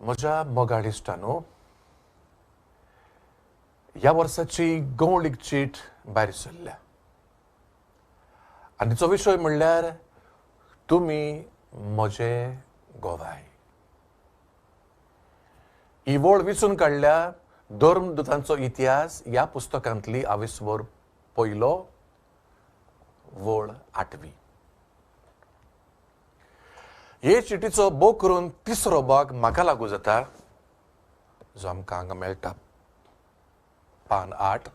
म्हज्या मोगाळिश्टांनो, ह्या वर्साची Gond league cheat भायर सरल्या आनी तिचो विशय म्हणल्यार तुमी म्हजे गोवाय. ही वळ विचून काडल्या धर्मदुतांचो इतिहास ह्या पुस्तकांतली आविस्वर पयलो वळ 8वी. हे चिटीचो बोव करून तिसरो भाग म्हाका लागू जाता, जो आमकां हांगा मेळटा पान 8.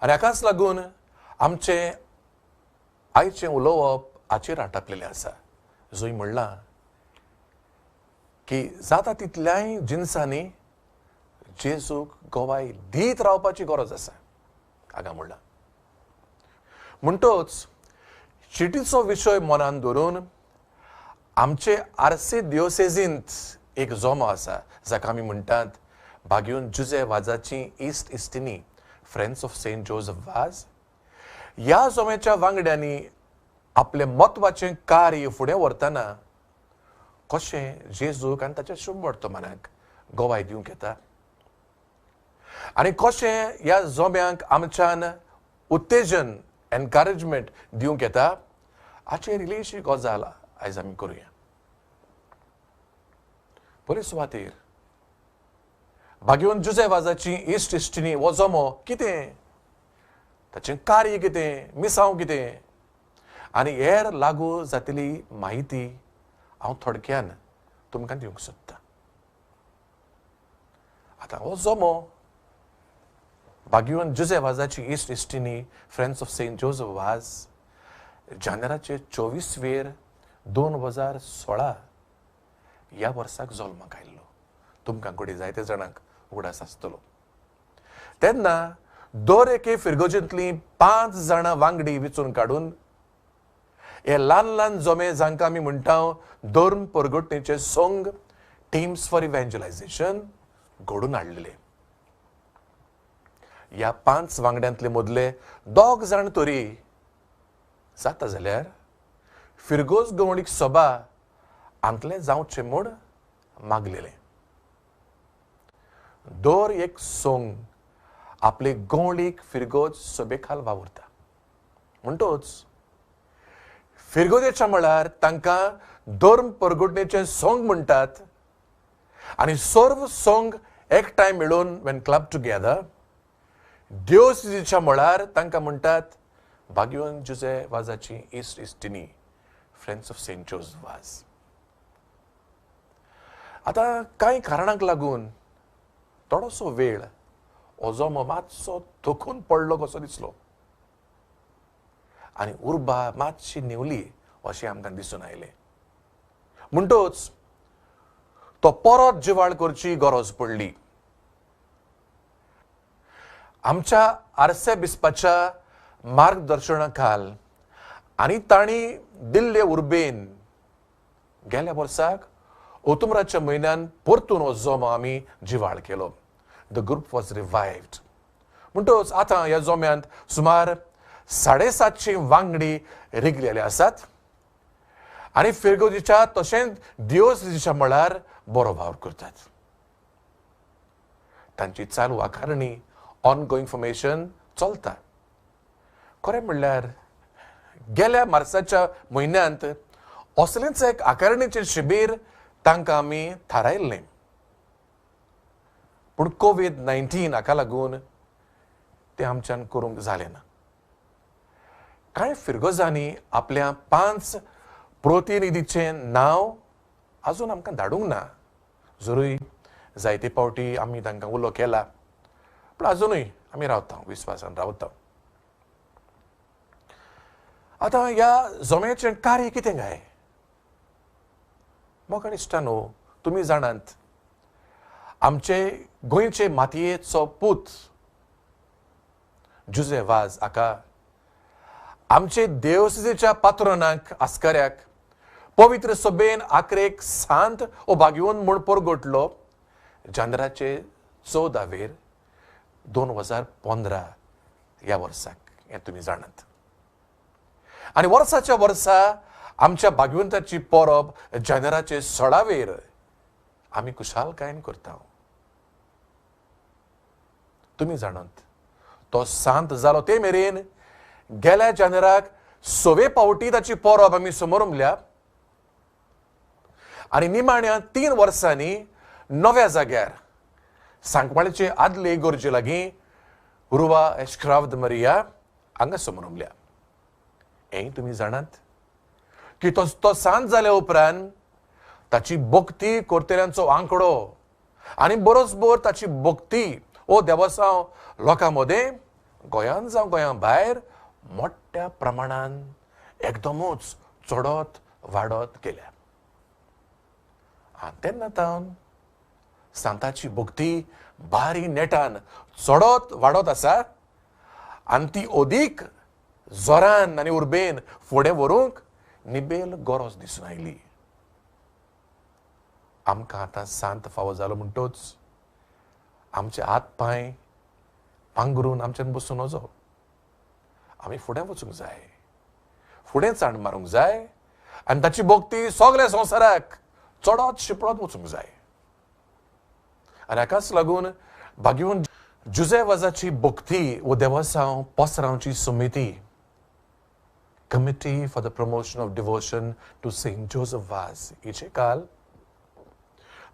आनी हाकाच लागून आमचें आयचें उलोवप हाचेर आटापलेलें आसा, जंय म्हणलां की जाता तितल्याय जिन्सांनी जेजूक गोवाय दीत रावपाची गरज आसा हांगा म्हणलां. म्हणटच चिटीचो विशय मनान धरून आमचे आरसे दियोसेजींत एक जोमो आसा, जाका आमी म्हणटात बागेवन जुजे वाजाची इस्ट इस्टिनी friends of Saint Joseph Vaz. ह्या जोम्याच्या वांगड्यांनी आपलें म्हत्वाचें कार्य फुडें व्हरतना कशें जेजूक आनी ताच्या शुभ वर्तमानाक गोवाय दिवंक येता, आनी कशें ह्या जोम्यांक आमच्यान उत्तेजन एनकरेजमेंट दिवंक येता, हाचेर इल्लीशी गजाल आयज आमी करुया. बरे सुवातेर बागेवन जुजे वाजाची इस्ट इस्टिनी हो जोमो कितें, ताचें कार्य कितें, मिसांव कितें, आनी हेर लागू जातली माहिती हांव थोडक्यान तुमकां दिवंक सोदतां. आतां हो जोमो बागेवन जुजे वाजाची इस्ट इस्टिनी friends of Saint Joseph Vaz जानेराचे 24 2016 ह्या वर्साक जल्माक आयिल्लो. तुमकां घोडी जायते जाणांक उगडास आसतलो. तेन्ना दर एके फिरगोजींतलीं 5 जाणां वांगडी विचून काडून हे ल्हान ल्हान जोमे, जांकां आमी म्हणटा धर्म परगटणेचे संघ टिम्स फॉर इव्हँजलायझेशन, घडून हाडलेले. ह्या 5 वांगड्यांतले मदले 2 जाण तरी जाता जाल्यार फिरगोज गवंडीक सभा हांतलें जावचें म्हूण मागलेलें. दर एक संघ आपले गवंडीक फिरगोज सभेखाल वावुरता. म्हणटच फिरगोजेच्या मळार तांकां धर्म परगटणेचे संघ म्हणटात, आनी सर्व संघ एकठांय मेळून वेन क्लब टुगेदर दियोसिसीच्या मळार तांकां म्हणटात बागेवन जुजे वाजाची इस्ट इस्टिनी friends of Saint Joseph Vaz. आतां कांय कारणांक लागून थोडोसो वेळ हो जोमो मातसो थकून पडलो कसो दिसलो, आनी उर्बा मातशी नेवली अशें आमकां दिसून आयलें. म्हणटच तो परत जिवाळ करची गरज पडली. आमच्या आरसे बिस्पाच्या मार्गदर्शना खाल आनी तांणी दिल्ले उर्बेन गेल्या वर्साक ऑक्टोबराच्या म्हयन्यान परतून हो जोमो आमी जिवाळ केलो. The group was revived. म्हणटच आतां ह्या जोम्यांत सुमार 750 वांगडी रिगलेले आसात, आनी फिरगोजीच्या तशेंच दियोसिसीच्या मळार बरो वावर करतात. तांची चालू आकारणी ऑनगोईंग फॉर्मेशन चलता. खरें म्हणल्यार गेल्या मार्चाच्या म्हयन्यांत असलेंच एक आकारणीचें शिबीर तांकां आमी थारायल्लें, पूण कोविड-19 हाका लागून तें आमच्यान करूंक जालें ना. कांय फिरगोजांनी आपल्या 5 प्रतिनिधीचें नांव आजून आमकां धाडूंक ना. जरूय जायते फावटी आमी तांकां उलो केला, पूण आजुनूय आमी रावता, विस्वासान रावता. आतां ह्या जोम्याचें कार्य कितें काय? मोगाळ इश्टांनो, तुमी जाणात आमचे गोंयचे मातयेचो पूत जुजे वाज हाका आमचे देवसिजेच्या पात्रोनाक आस्कऱ्याक पवित्र सभेन आखरेक सांत ओ बागेवन म्हूण परगटलो जानेराचे 14 2015 ह्या वर्साक. हें तुमी जाणात. आनी वर्साच्या वर्सा आमच्या भागवंताची परब जानेराचे 16 वेर आमी कुशालकायेन करता. तुमी जाणात तो सांत जालो ते मेरेन गेल्या जानेराक 6 फावटी ताची परब आमी समोर उमल्या आनी निमाण्या 3 वर्सांनी नव्या जाग्यार सांकवाळेचे आदले इगोर्जे लागीं उर्वा एश्क्राव्द मरिया हांगा समोर उमल्या. हें तुमी जाणात की तो सांत जाल्या उपरांत ताची भक्ती करतल्यांचो आंकडो आनी बरोसभर ताची भक्ती ओ देवसांव लोकां मदें गोंयांत जावं गोंया भायर मोठ्या प्रमाणान एकदमूच चडत वाडत गेल्या. आनी तेन्ना तावन सांताची भक्ती बारी नेटान चडत वाडत आसा आनी ती अदीक जोरान आनी उर्बेन फुडें व्हरूंक निबेल गरज दिसून आयली. आमकां आतां सांत फावो जालो म्हणटोच आमचे हात पांय पांगरून आमच्यान बसून वचप. आमी फुडें वचूंक जाय, फुडें चांड मारूंक जाय आनी ताची भक्ती सगळ्या संवसाराक चडत शिपडत वचूंक जाय. आनी हाकाच लागून भाग्यवन जुजे वाजाची भक्ती वो देवसांव पसरावची समिती committee for the promotion of devotion to Saint Joseph was हिचे काल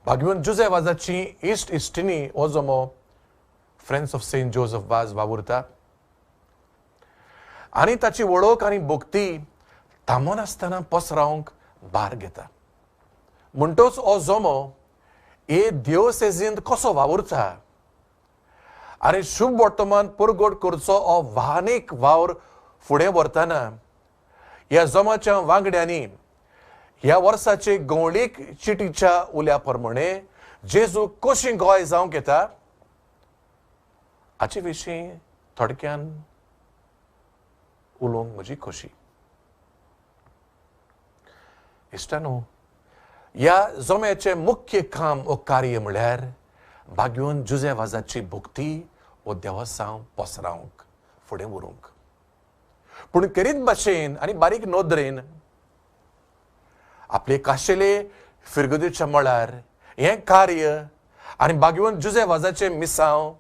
भाग्यवन जुजे वाजाची इश्ट इश्टिनी हो जमो फ्रेंड्स ऑफ सेंट जोसेफ वाज वावुरता आनी ताची वळख आनी भक्ती थांबोन आसतना पसरावंक भार घेता. म्हणटोच हो जमो हे दियोसेजींत कसो वावुरता आनी शुभ वर्तमान पुरगोड करचो हो वाहनीक वावर फुडें व्हरतना ह्या जमाच्या वांगड्यांनी ह्या वर्साचे गवळीक चिटीच्या उल्या प्रमाणे जेजू कशी गोंय जावंक येता हाचे विशीं थोडक्यान उलोवंक म्हजी खोशी. इश्टानो, ह्या जम्याचें मुख्य काम वो कार्य म्हळ्यार भाग्यवन जुजे वाजाची भक्ती वो देवसांव पसरावंक फुडें व्हरूंक. पूण करीत भाशेन आनी बारीक नोदरेन आपले खाशेले फिरगुदेच्या मळार हें कार्य आनी भाग्यवन जुजे वाजाचे मिसांव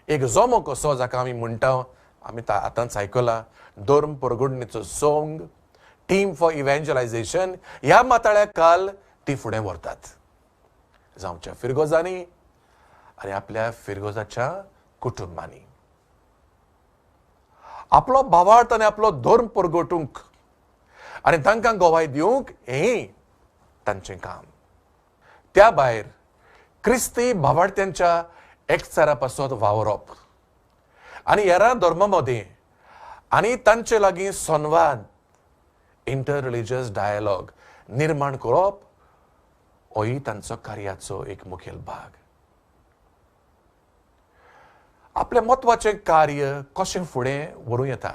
एक जमो कसो जाका आमी म्हणटा आमी आतांच आयकलां धर्म परगोडणेचो सोंग टीम फॉर इव्हेंजलायझेशन ह्या माताळ्या काल ती फुडें व्हरतात जावच्या फिरगोजांनी आनी आपल्या फिरगोजाच्या कुटुंबांनी. आपलो भावार्थ आनी आपलो धर्म परगटूंक आनी तांकां गोवाय दिवंक हें तांचें काम. त्या भायर क्रिस्ती भावार्थ्यांच्या एकचारा पासत वावरप आनी हेरां धर्मा मदें आनी तांचे लागीं संवाद इंटर रिलिजियस डायलॉग निर्माण करप होय तांचो कार्याचो एक मुखेल भाग. आपलें म्हत्वाचें कार्य कशें फुडें व्हरूं येता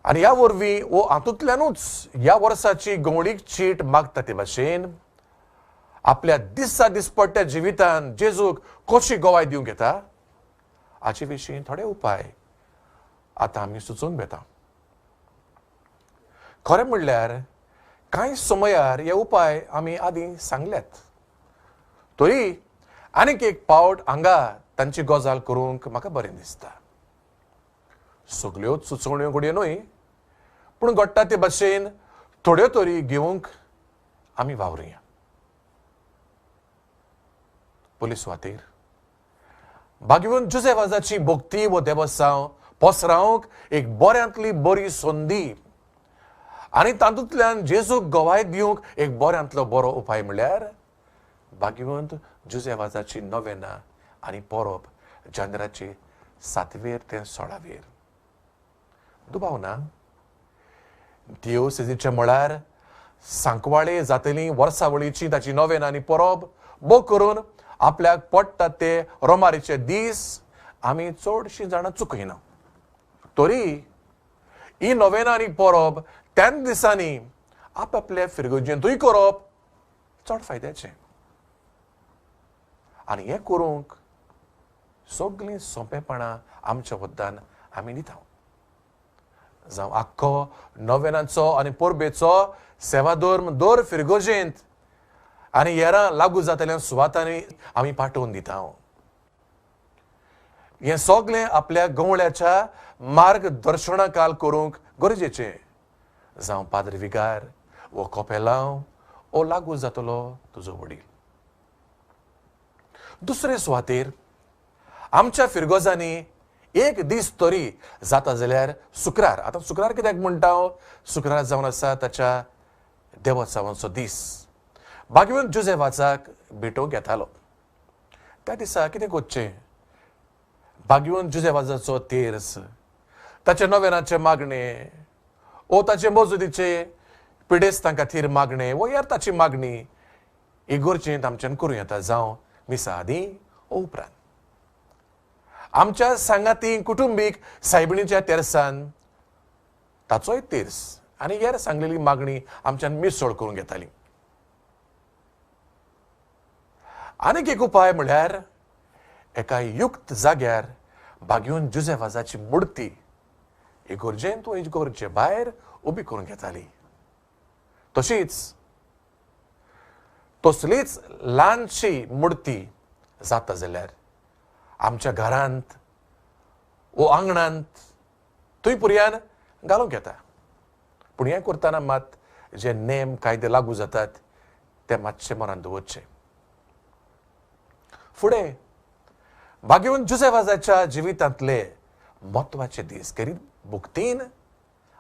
आनी ह्या वरवीं वो हातूंतल्यानूच ह्या वर्साची गवळीक चीट मागता ते भाशेन आपल्या दिसा दिसपट्ट्या जिवितांत जेजूक कशी गोवाय दिवंक येता हाचे विशीं थोडे उपाय आतां आमी सुचोवन घेता. खरें म्हणल्यार कांय समयार हे उपाय आमी आदीं सांगल्यात तरी आनीक एक पावट हांगा तांची गजाल करूंक म्हाका बरें दिसता. सगल्योच सुचोवण्यो घडयो न्हय पूण घडटा ते भाशेन थोड्यो तरी घेवंक आमी वावरुया. पुलीस वातेर भाग्यवन जुजे वाजाची भक्ती वो देवसांव पसरावंक एक बऱ्यांतली बरी संदी आनी तातूंतल्यान जेजूक गोवाय दिवंक एक बऱ्यांतलो बरो उपाय म्हळ्यार भाग्यवंत जुजे वाजाची नोवेना आनी परब जानेराचे 7वेर ते 16वेर. दुबाव ना, दियोसेजीच्या मळार सांकवाळे जातली वर्सावळीची ताची नोवेना आनी परब बो करून आपल्याक पडटा ते रोमारीचे दीस आमी चडशीं जाणां चुकयना. तरी ही नोवेना आनी परब त्याच दिसांनी आपल्या फिरगोजेंतूय करप चड फायद्याचें. आनी हें करूंक सगळीं सोंपेपणां आमच्या वद्दान आमी दिता. जावं आख्खो नोवेनाचो आनी परबेचो सेवा धर्म दर फिरगोजेंत आनी हेरां लागू जातल्या सुवातांनी आमी पाठोवन दिता. हें सगळें आपल्या गवळ्याच्या मार्गदर्शनाखाल करूंक गरजेचें. जावं पाद्री विगार वो कोपेलांव ओ लागू जातलो तुजो वडील. दुसरे सुवातेर आमच्या फिरगोजांनी एक दीस तरी जाता जाल्यार शुक्रार. आतां शुक्रार कित्याक म्हणटा हांव? शुक्रार जावन आसा ताच्या देवोत्सवाचो दीस. भाग्यवंत जोसेफाचाक भेटोवंक येतालो. त्या दिसा कितें करचें? भाग्यवंत जोसेफाचो तेर्स, ताचे नोवेनाचे मागणे, ओ ताचे मजुदीचे पिडेस्तां खातीर मागणे, वो हेर ताची मागणी इगोर्जेंत आमच्यान करूं येता. जावं मिसा आदीं ओ उपरांत. आमच्या सांगाती कुटुंबीक सायबिणीच्या तेर्सान ताचोय तेर्स आनी हेर सांगलेली मागणी आमच्यान मिसळ करूंक येताली. आनीक एक उपाय म्हळ्यार एका युक्त जाग्यार भाग्यवंत जोसेफाची मुर्ती इगोर्जेंत वा इगोर्जे भायर उबी करूंक येताली. तसलीच ल्हानशी मुर्ती जाता जाल्यार आमच्या घरांत वो आंगणांत थंय पुरयान घालूंक येता. पूण हें करतना मात जे नेम कायदे लागू जातात ते मातशे मनांत दवरचे. फुडें भाग्यवंत जोसेफाच्या जिवितांतले म्हत्वाचे दीस करीत भुक्तीन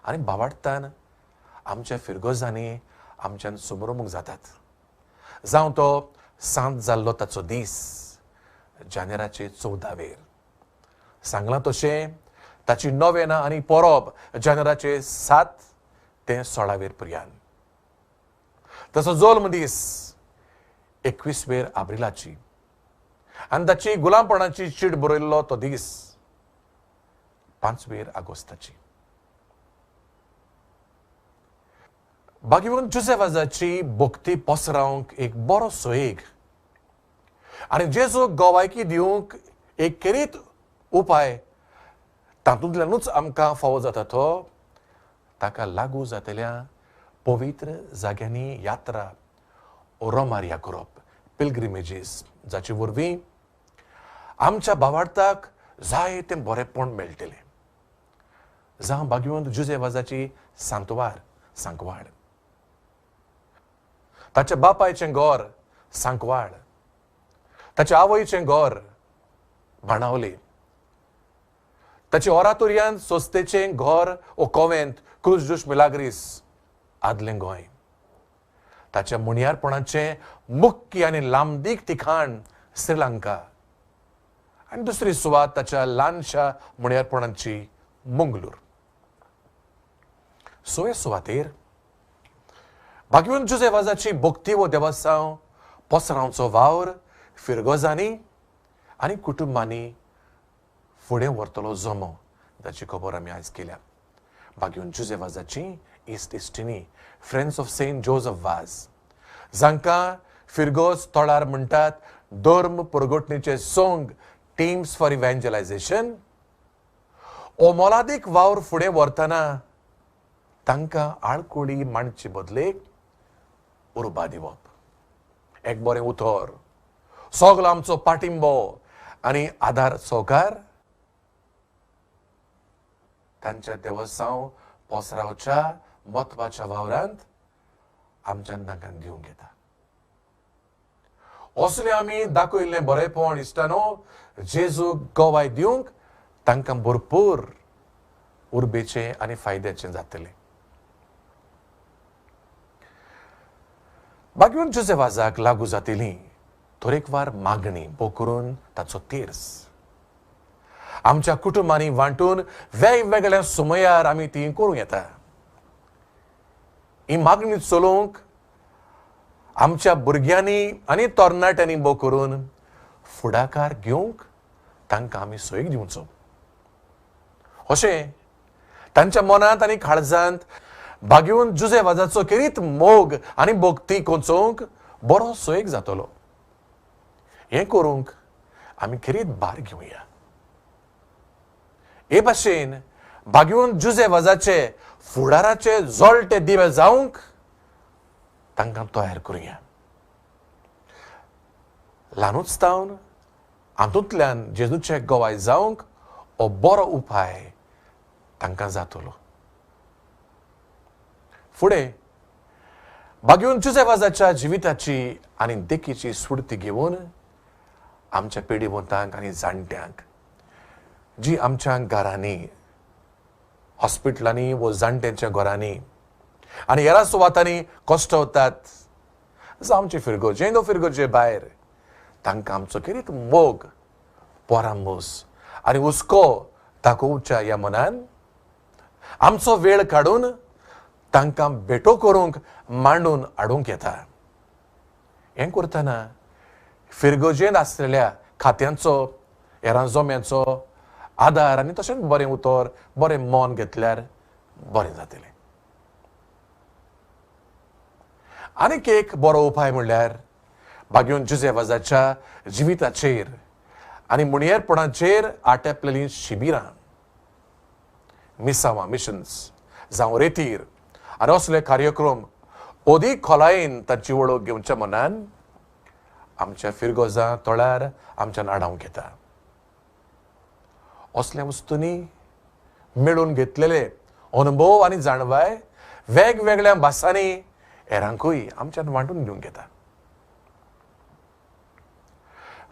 आनी भावार्थान आमच्या फिरगोजांनी आमच्यान सुमरमूक जातात. जावं तो सांत जाल्लो ताचो दीस जानेराचे 14वेर. सांगलां तशें ताची नोवेना आनी परब जानेराचे 7 ते 16वेर पर्यंत. ताचो जल्म दीस 21वेर एप्रिलाची आनी ताची गुलामपणाची चीट बरयल्लो तो दीस 5वेर ऑगस्टाची. भाग्यवंत जोसेफाची भक्ती पसरावंक एक बरो सोयेग आनी जेजूक गोवायकी दिवंक एक करीत उपाय तातूंतल्यानूच आमकां फावो जाता तो ताका लागू जातल्या पवित्र जाग्यांनी यात्रा रोमारिया करप, पिलग्रिमेजीस, जाचे वरवीं आमच्या भावार्थाक जायतें बरेंपण मेळटलें. जावं भाग्यवंत जोसेफाची सांकवाड, ताच्या बापायचें घोर सांकवाड, ताच्या आवयचें घोर बाणावले, ताचे ओरातोरियांत सोस्तेचें घोर ओ कॉवेंत क्रूज डूस मिलाग्रीस आदलें गोंय, ताच्या मुणयारपणाचें मुख्य आनी लांबदीक ठिकाण श्रीलंका आनी दुसरी सुवात ताच्या ल्हानशा मुणयारपणाची मंगळूर. सोये सुवातेर भाग्यवंत जोसेफाची भक्ती वो देवस्थान पसरावचो वावर फिरगोजांनी आनी कुटुंबांनी फुडें व्हरतलो जमो जाची खबर आमी आयज केल्या. भाग्यवंत जोसेफाची इस्ट इस्टिनी friends of Saint Joseph Vaz, जांकां फिरगोज तोळार म्हणटात, धर्म परगटणेचे सोंग टीम्स फॉर इव्हँजलायझेशन, ओ मोलादीक वावर फुडें व्हरतना तांकां आळकुळी मांडचे बदलेक उर्बा दिवप. एक बरें उतर, सगलो आमचो पाठिंबो आनी आदार सहकार तांच्या देवस्थान पसरावच्या म्हत्वाच्या वावरांत आमच्यान तांकां दिवंक येता. असलें आमी दाखयल्लें बरेंपण इश्टानो जेजूक गोवाय दिवंक तांकां भरपूर उर्बेचें आनी फायद्याचें जातलें. भाग्यवंत जोसेफाक लागू जातली तरेकवार मागणी भोव करून ताचो तेर्स आमच्या कुटुंबांनी वांटून वेगवेगळ्या सुमयार आमी ती करूं येता. ही मागणी चलोवंक आमच्या भुरग्यांनी आनी तरणाट्यांनी भोव करून फुडाकार घेवंक तांकां आमी सोयीक दिवचो. अशें तांच्या मनांत आनी काळजांत भाग्यवंत जोसेफाचो करीत मोग आनी भक्ती कोंचोवंक बरो सोयेग जातलो. हें करूंक आमी करीत भार घेवया. हे भाशेन भाग्यवंत जोसेफाचे फुडाराचे जोळटे दिवे जावंक तांकां तयार करुया. ल्हानूच जावन हातूंतल्यान जेजूचें गोवाय जावंक हो बरो उपाय तांकां जातलो. फुडें बागेवन जुजेवाजाच्या जिविताची आनी देखीची सुडती घेवन आमच्या पिढीवंतांक आनी जाणट्यांक जी आमच्या घरांनी, हॉस्पिटलांनी व जाणट्यांच्या घरांनी आनी हेरां सुवातांनी कश्ट वतात, जावं आमचे फिरगोजे फिरगोजे भायर, तांकां आमचो कितें मोग, परामोस आनी हुस्को दाखोवच्या ह्या मनान आमचो वेळ काडून तांकां भेटो करूंक मांडून हाडूंक येता. हें करतना फिरगोजेन आसलेल्या खात्यांचो, हेरां जोम्याचो आदार आनी तशेंच बरें उतर, बरें मन घेतल्यार बरें जातलें. आनीक एक बरो उपाय म्हणल्यार बागेवन जुजेवाजाच्या जिविताचेर आनी मुणेरपणाचेर आटेपलेलीं शिबिरां, मिसावां, मिशन्स जावं रेतीर आनी असले कार्यक्रम अदीक खोलायेन तांची वळख घेवच्या मनान आमच्या फिरगोजां तळ्यार आमच्यान आडावंक येता. असल्या वस्तूंनी मेळून घेतलेले अनुभव आनी जाणवाय वेगवेगळ्या भासांनी हेरांकूय आमच्यान वांटून घेवंक येता.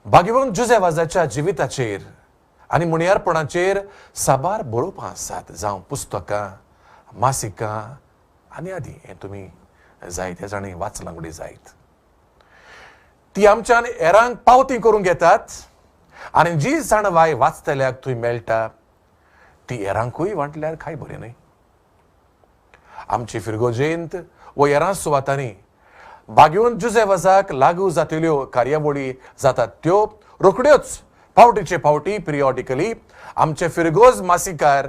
बागेवन जुजेवाजाच्या जिविताचेर आनी मुणयारपणाचेर साबार बरोवपां आसात, जावं पुस्तकां, मासिकां आनी आदी. हें तुमी जायत्या जाणांनी वाचलां उडी जायत. ती आमच्यान हेरांक पावती करूंक येतात आनी जी जाणवाय वाचतल्याक थंय मेळटा ती हेरांकूय वांटल्यार कांय बरें न्हय. आमची फिरगोजेंत व हेरां सुवातांनी बागेवन जुजेवाजाक लागू जातल्यो कार्यावळी जातात त्यो रोखड्योच फावटीचे फावटी पिरियॉडिकली आमचे फिरगोज मासिकार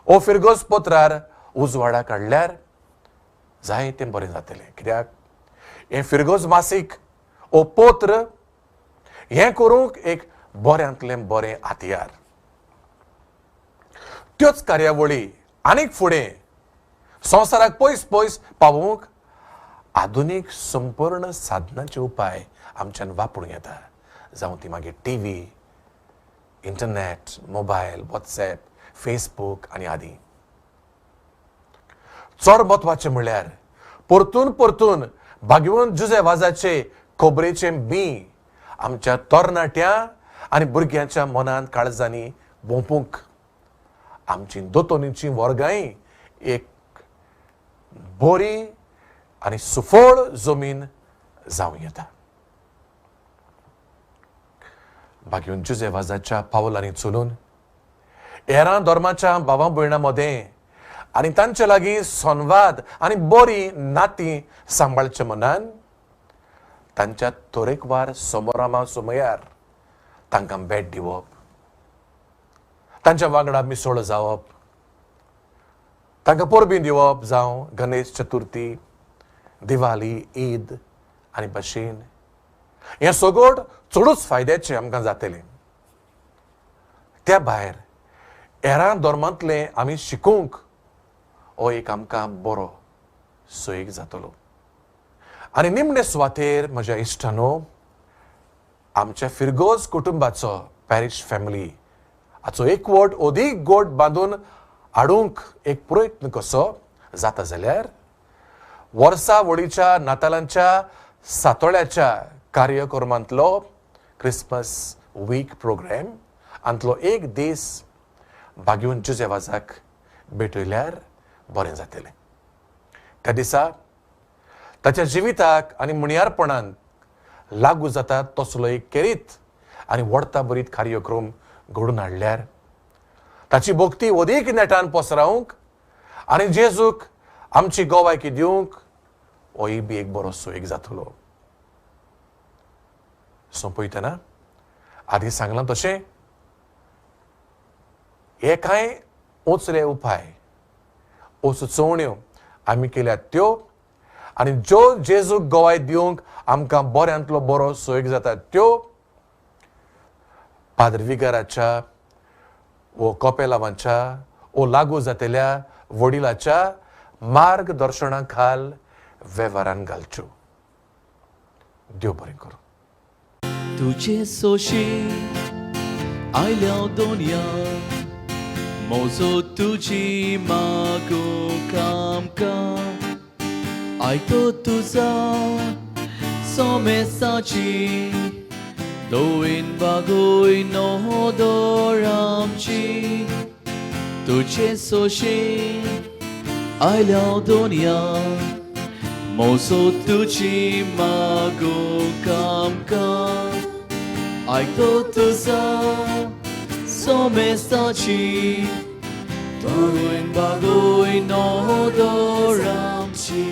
ओ फिरगोज पत्रार उजवाडाक हाडल्यार जायतें बरें जातलें. कित्याक हें फिरगोज मासीक ओ पोत्र हें करूंक एक बऱ्यांतलें बरें हातयार. त्योच कार्यावळी आनीक फुडें संवसाराक पयस पयस पावोवंक आधुनीक संपूर्ण साधनांचे उपाय आमच्यान वापरूं येता, जावं ती मागीर TV, internet, mobile, WhatsApp, Facebook आनी आदी. चड म्हत्वाचें म्हणल्यार परतून परतून बागेवन जुजेवाजाचे खबरेचें बी आमच्या तरणाट्यां आनी भुरग्यांच्या मनांत काळजांनी भोंवपूंक आमची दोतोनीचीं वर्गांय एक बरी आनी सुफळ जमीन जावं येता. बागेवन जुजेवाजाच्या पावलांनी चलून हेरां धर्माच्या भावां भयणां मदें आनी तांचे लागीं संवाद आनी बरी नातीं सांबाळच्या मनान तांच्या तरेकवार समोरामा सुमयार तांकां भेट दिवप, तांच्या वांगडा मिसळ जावप, तांकां परबीं दिवप, जावं गणेश चतुर्थी, दिवाळी, ईद आनी भशेन हें सगळं चडूच फायद्याचें आमकां जातलें. त्या भायर हेरां धर्मांतलें आमी शिकूंक हो एक आमकां बरो सोयीक जातलो. आनी निमणे सुवातेर म्हज्या इश्टानो, आमच्या फिरगोज कुटुंबाचो पॅरिश फॅमिली हाचो एकवट अदीक गोट बांदून हाडूंक एक प्रयत्न कसो जाता जाल्यार वर्सा व्हडीच्या नातालांच्या सातोळ्याच्या कार्यक्रमांतलो क्रिसमस वीक प्रोग्राम आंतलो एक दीस बागेवन जुजेवाजाक भेटयल्यार बरें जातलें. त्या दिसा ताच्या जिविताक आनी मुणयारपणांत लागू जाता तसलो एक केरीत आनी व्हडता बरीत कार्यक्रम घडोवन हाडल्यार ताची भोगती अदीक नेटान पसरावंक आनी जेजूक आमची गोवायकी दिवंक होय बी एक बरो सोयीक जातलो. सोंपयतना आदी सांगलां तशें हे कांय ओचले उपाय ओ सुचोवण्यो आमी केल्यात त्यो आनी ज्यो जेजूक गोवाय दिवंक आमकां बऱ्यांतलो बरो सोयीक जाता त्यो पाद्र विगाराच्या वो कोपेलावांच्या ओ लागू जातल्या वडिलाच्या मार्गदर्शना खाल वेव्हारान घालच्यो. देव बरें करूं. तुझे सोशी आयल्या दोनया मोजो तुझी मागू काम आयको तुझा सोमेसाची दोन बागोय नोदोर आमची तुझे सोशी आयल्या दोनया मोजो तुझी मागू काम आयको तुझा सोमेसाची दोन बागोय नोदोर आमची.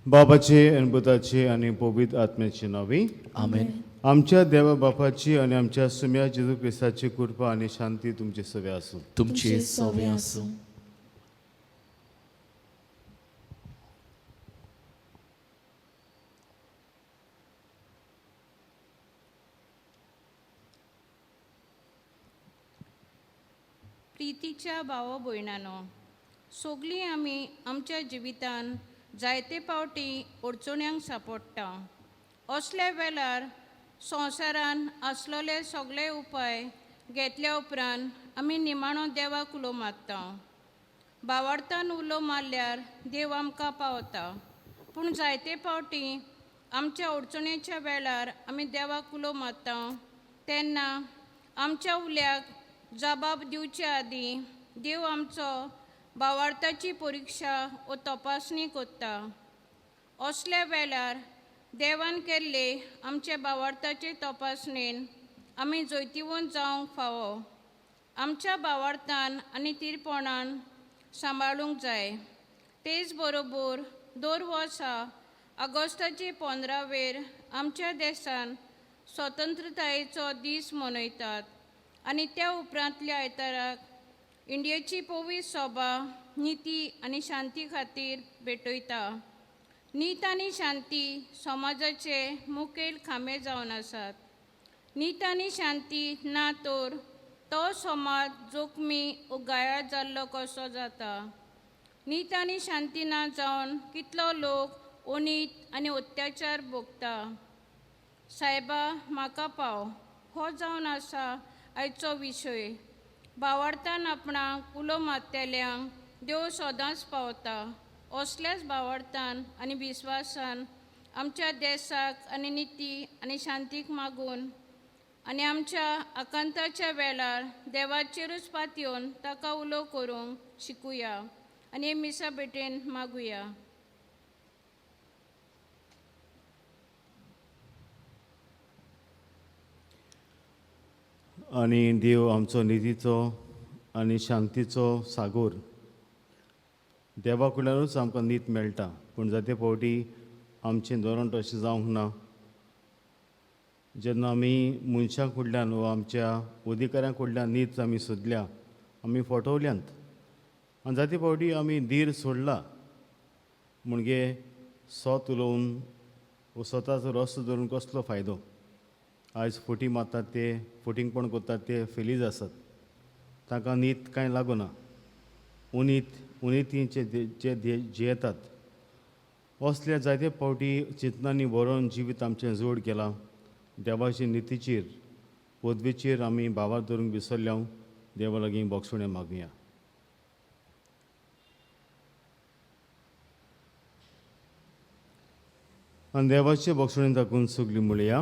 बाबाचे आणि पुताचे आणि पवित्र आत्म्याची नावे आमेन. आमच्या देवा बापाची आणि आमच्या सुम्या जेजू ख्रिस्ताची कृपा आणि शांती तुमची सवय असो. तुमचे सवय असो. प्रितीच्या भाव भयणांनो, सगळीं आमी आमच्या जिवितान जायते फावटी अडचण्यांक सांपडटा. असल्या वेळार संवसारान आसलोले सगळे उपाय घेतल्या उपरांत आमी निमाणो देवाक उलो मारता. भावार्थान उलो मारल्यार देव आमकां पावता. पूण जायते फावटी आमच्या अडचणेच्या वेळार आमी देवाक उलो मारता तेन्ना आमच्या उल्याक जबाब दिवचे आदीं देव आमचो भावार्थाची परिक्षा वा तपासणी करता. असल्या वेळार देवान केल्ले आमचे भावार्थाचे तपासणेन आमी जैतिवंत जावंक फावो. आमच्या भावार्थान आनी तिरपणान सांबाळूंक जाय. तेच बरोबर दर वर्सा ऑगस्टाचे 15वेर आमच्या देशान स्वतंत्रतायेचो दीस मनयतात आनी त्या उपरांतल्या आयताराक इंडियेची पवित्र सभा नीती आनी शांती खातीर भेटयता. नीत आनी शांती समाजाचे मुखेल खांबे जावन आसात. नीत आनी शांती ना तर तो समाज जोखमी वा गायाळ जाल्लो कसो जाता. नीत आनी शांती ना जावन कितलो लोक अनीत आनी अत्याचार भोगता. सायबा म्हाका पाव हो जावन आसा आयचो विशय. भावार्थान आपणाक उलो मारतल्यांक देव सदांच पावता. असल्याच भावार्थान आनी विस्वासान आमच्या देशाक आनी नीती आनी शांतीक मागून आनी आमच्या आकांताच्या वेळार देवाचेरूच पातयेवन ताका उलो करूंक शिकुया आनी हे मिसा भेटेन मागुया. आणि देव आमचो निधीचो आनी शांतीचो सागोर. देवा कडल्यानूच आमकां नीत मेळटा. पूण जाते फावटी आमचें धोरण तशें जावंक ना. जेन्ना आमी मनशां कडल्यान वा आमच्या अधिकाऱ्यां कडल्यान नीत आमी सोदल्या, आमी फटवल्यांत. आनी जाते फावटी आमी धीर सोडला म्हणजे स्वत उलोवन वा स्वताचो रस्तो धरून कसलो फायदो. आयज फटी मारतात ते, फटिंगपण करतात ते फेलीज आसात. ताका नीत कांय लागना. उनितीचे जे जियेतात असल्या जायते फावटी चिंतनांनी बरोवन जिवीत आमचें जोड केलां. देवाचे नितीचेर पदवेचेर आमी भावार धरूंक विसरल्या. देवा लागीं बोगसुणें मागुया. आनी देवाचे बोगसुणें दाखोवन सगळीं म्हणया,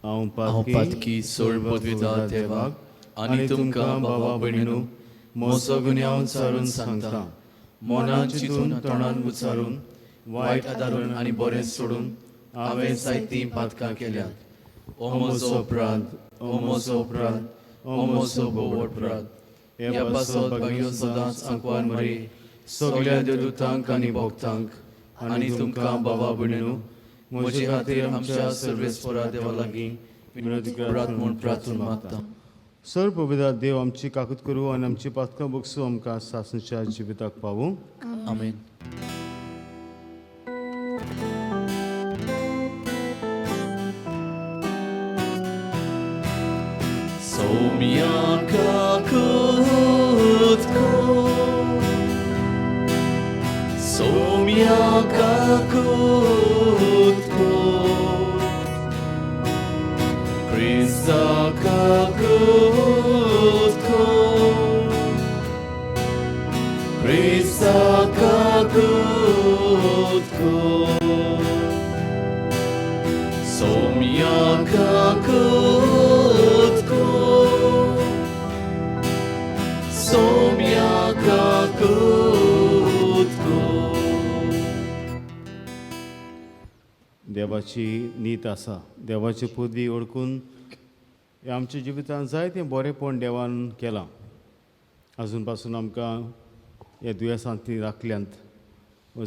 हांव पातकी सोड पदवीदार देवाक आनी तुमकां बाबा भयणीनो मोसो गुन्यांव चारून सांगता. मोनान चिंतून तोंडान उच्चारून वायट आदारून आनी बरें सोडून हांवें जायतीं पातकां केल्यात. ओ म्हजो अपराध, ओ म्हजो अपराध, ओ म्हजो बोव अपराध. ह्या पासत भाग्यो सदांच आंकवार मरी सगळ्या देवदूतांक आनी भक्तांक आनी तुमकां बाबा भयणीनो म्हजे खातीर आमच्या सर्वेस्परा देवा लागीं विनंती करात म्हूण प्रार्थना मागता. सर पवित्र देव आमची काकूत करूं आनी आमची पातकां बगसूं आमकां सासणच्या जिविताक पावूं. आमेन. सौम्या काकूत को, सौम्या काकूत को, देवाची नीत आसा. देवाची पुदी ओळखून हे आमच्या जिवितांत जायतें बरेंपण देवान केलां. आजून पासून आमकां ह्या दुयेंसांतली राखल्यांत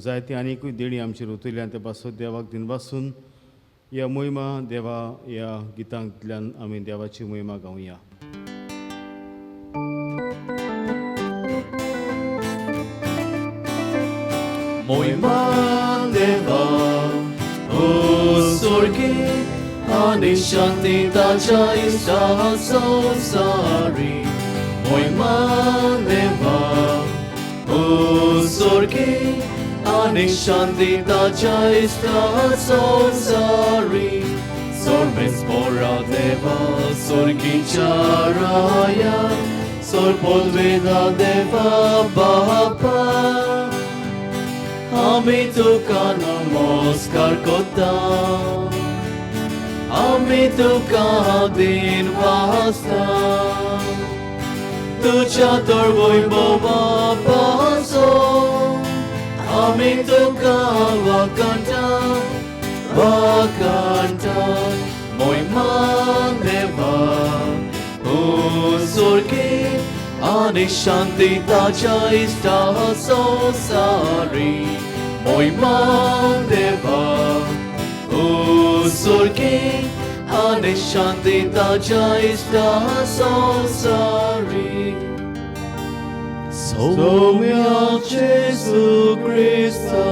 जायतीं आनीकूय देणी आमचेर उतरल्यांत. ते पासून देवाक दिनपासून ह्या मोहिमा देवा ह्या गितांतल्यान आमी देवाची मोहिमा गावया. मोहिमा देवा स्वर्गी आणि शांती ताच्या इष्टा संसारी. मोहिमा देवा स्वर्गी आणि शांती ताच्या इष्टा संसारी. Sorbes pora deva, sorgicia raya, sorpodveda deva bapa. Ami tuka namaskar kotam, ami tuka din vasta. Tuja torvoi bova paso, ami tuka vakanta. Vakanta moima deva sorgi ani shanti taja ista sosari. Moima deva sorgi ani shanti taja ista sosari. Somya Jesu Christo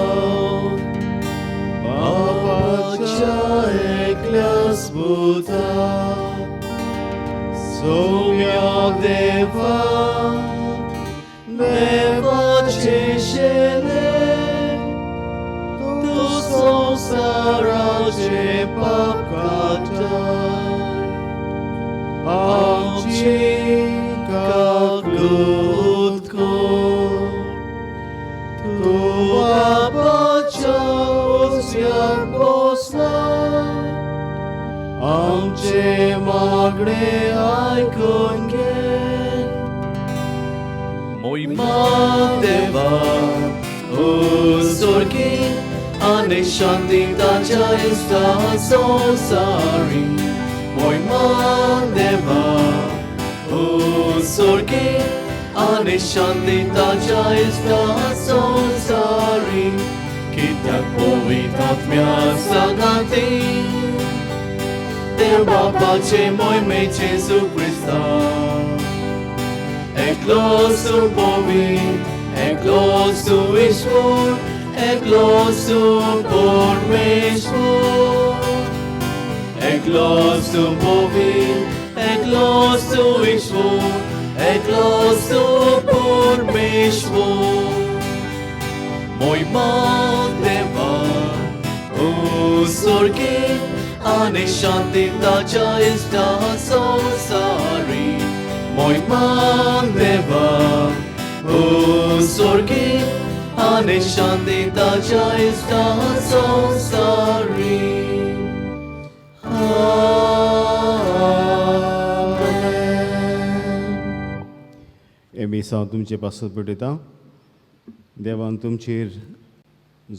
Pacha eklas buta, somya deva, deva cheshele, tu sosara che papkata, amchi kakutko, tu apacha jak posla, amche magre aikon ge. Moima deva sorgi ani shanti taja ista sosari. Moima deva sorgi ani shanti taja ista sosari. Kitak powitat miasta gati, Deva pace moi me Jesu Christa. Eklosu povit, eklosu Ishvor, eklosu Pormeshvor. Eklosu povit, eklosu Ishvor, eklosu Pormeshvor. Moima deva sorgi ani shanti taja ista sosari. Moima deva sorgi ani shanti taja ista sosari. Amen. एमी साव तुमचे पासत पडयता. देवान तुमचेर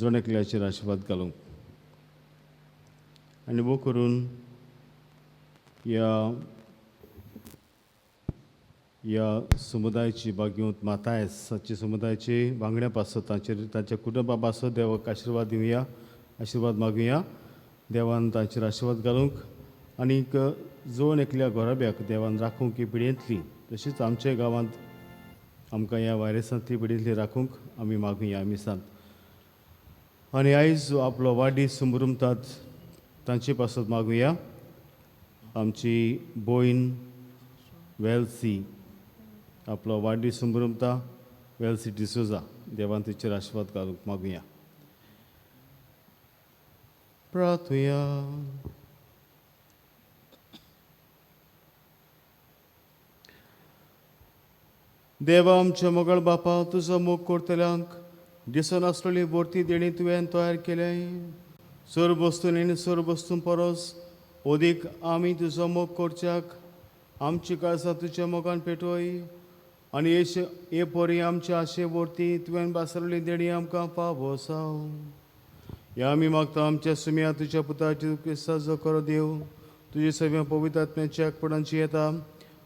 जोणेकल्याचेर आशिर्वाद घालूंक आनी वो करून ह्या समुदायाची बागेंत मातायसाची समुदायाची वांगड्या पासत तांच्या कुटुंबा पासत देवाक आशिर्वाद दिवया, आशिर्वाद मागुया. देवान तांचेर आशिर्वाद घालूंक आनीक जोण एकल्या घोराब्याक देवान राखूंक ही पिडयेंतली तशीच आमच्या गांवांत आमकां ह्या व्हायरसांतली पिडयेंतली राखूंक आमी मागुया आमी सांत. आनी आयज जो आपलो वाडदीस संभ्रमतात तांचे पासत मागुया. आमची भयण वेल्सी आपलो वाडदीस संभ्रमता. वेल्सी डिसोजा. देवान तिचेर आशिर्वाद घालूंक मागुया. प्रार्थुया. देवा आमच्या मोगळ बापा तुजो मोग करतल्यांक दिसून आसलेली बोरती देणी तुवें तयार केल्या. सोर बस्तून आनी सोर बस्तून परस अदीक आमी तुजो मोग करच्याक आमची काळजां तुज्या मोगान पेटोय आनी हे पोरी आमच्या आशे बोरती तुवें बासरली देणी आमकां पावो साव. या आमी मागता आमच्या सुम्या तुझ्या पुताची क्रिस्ताचो करो देव तुझे सगळ्या पवित्र आत्म्याच्या एकपणाची येता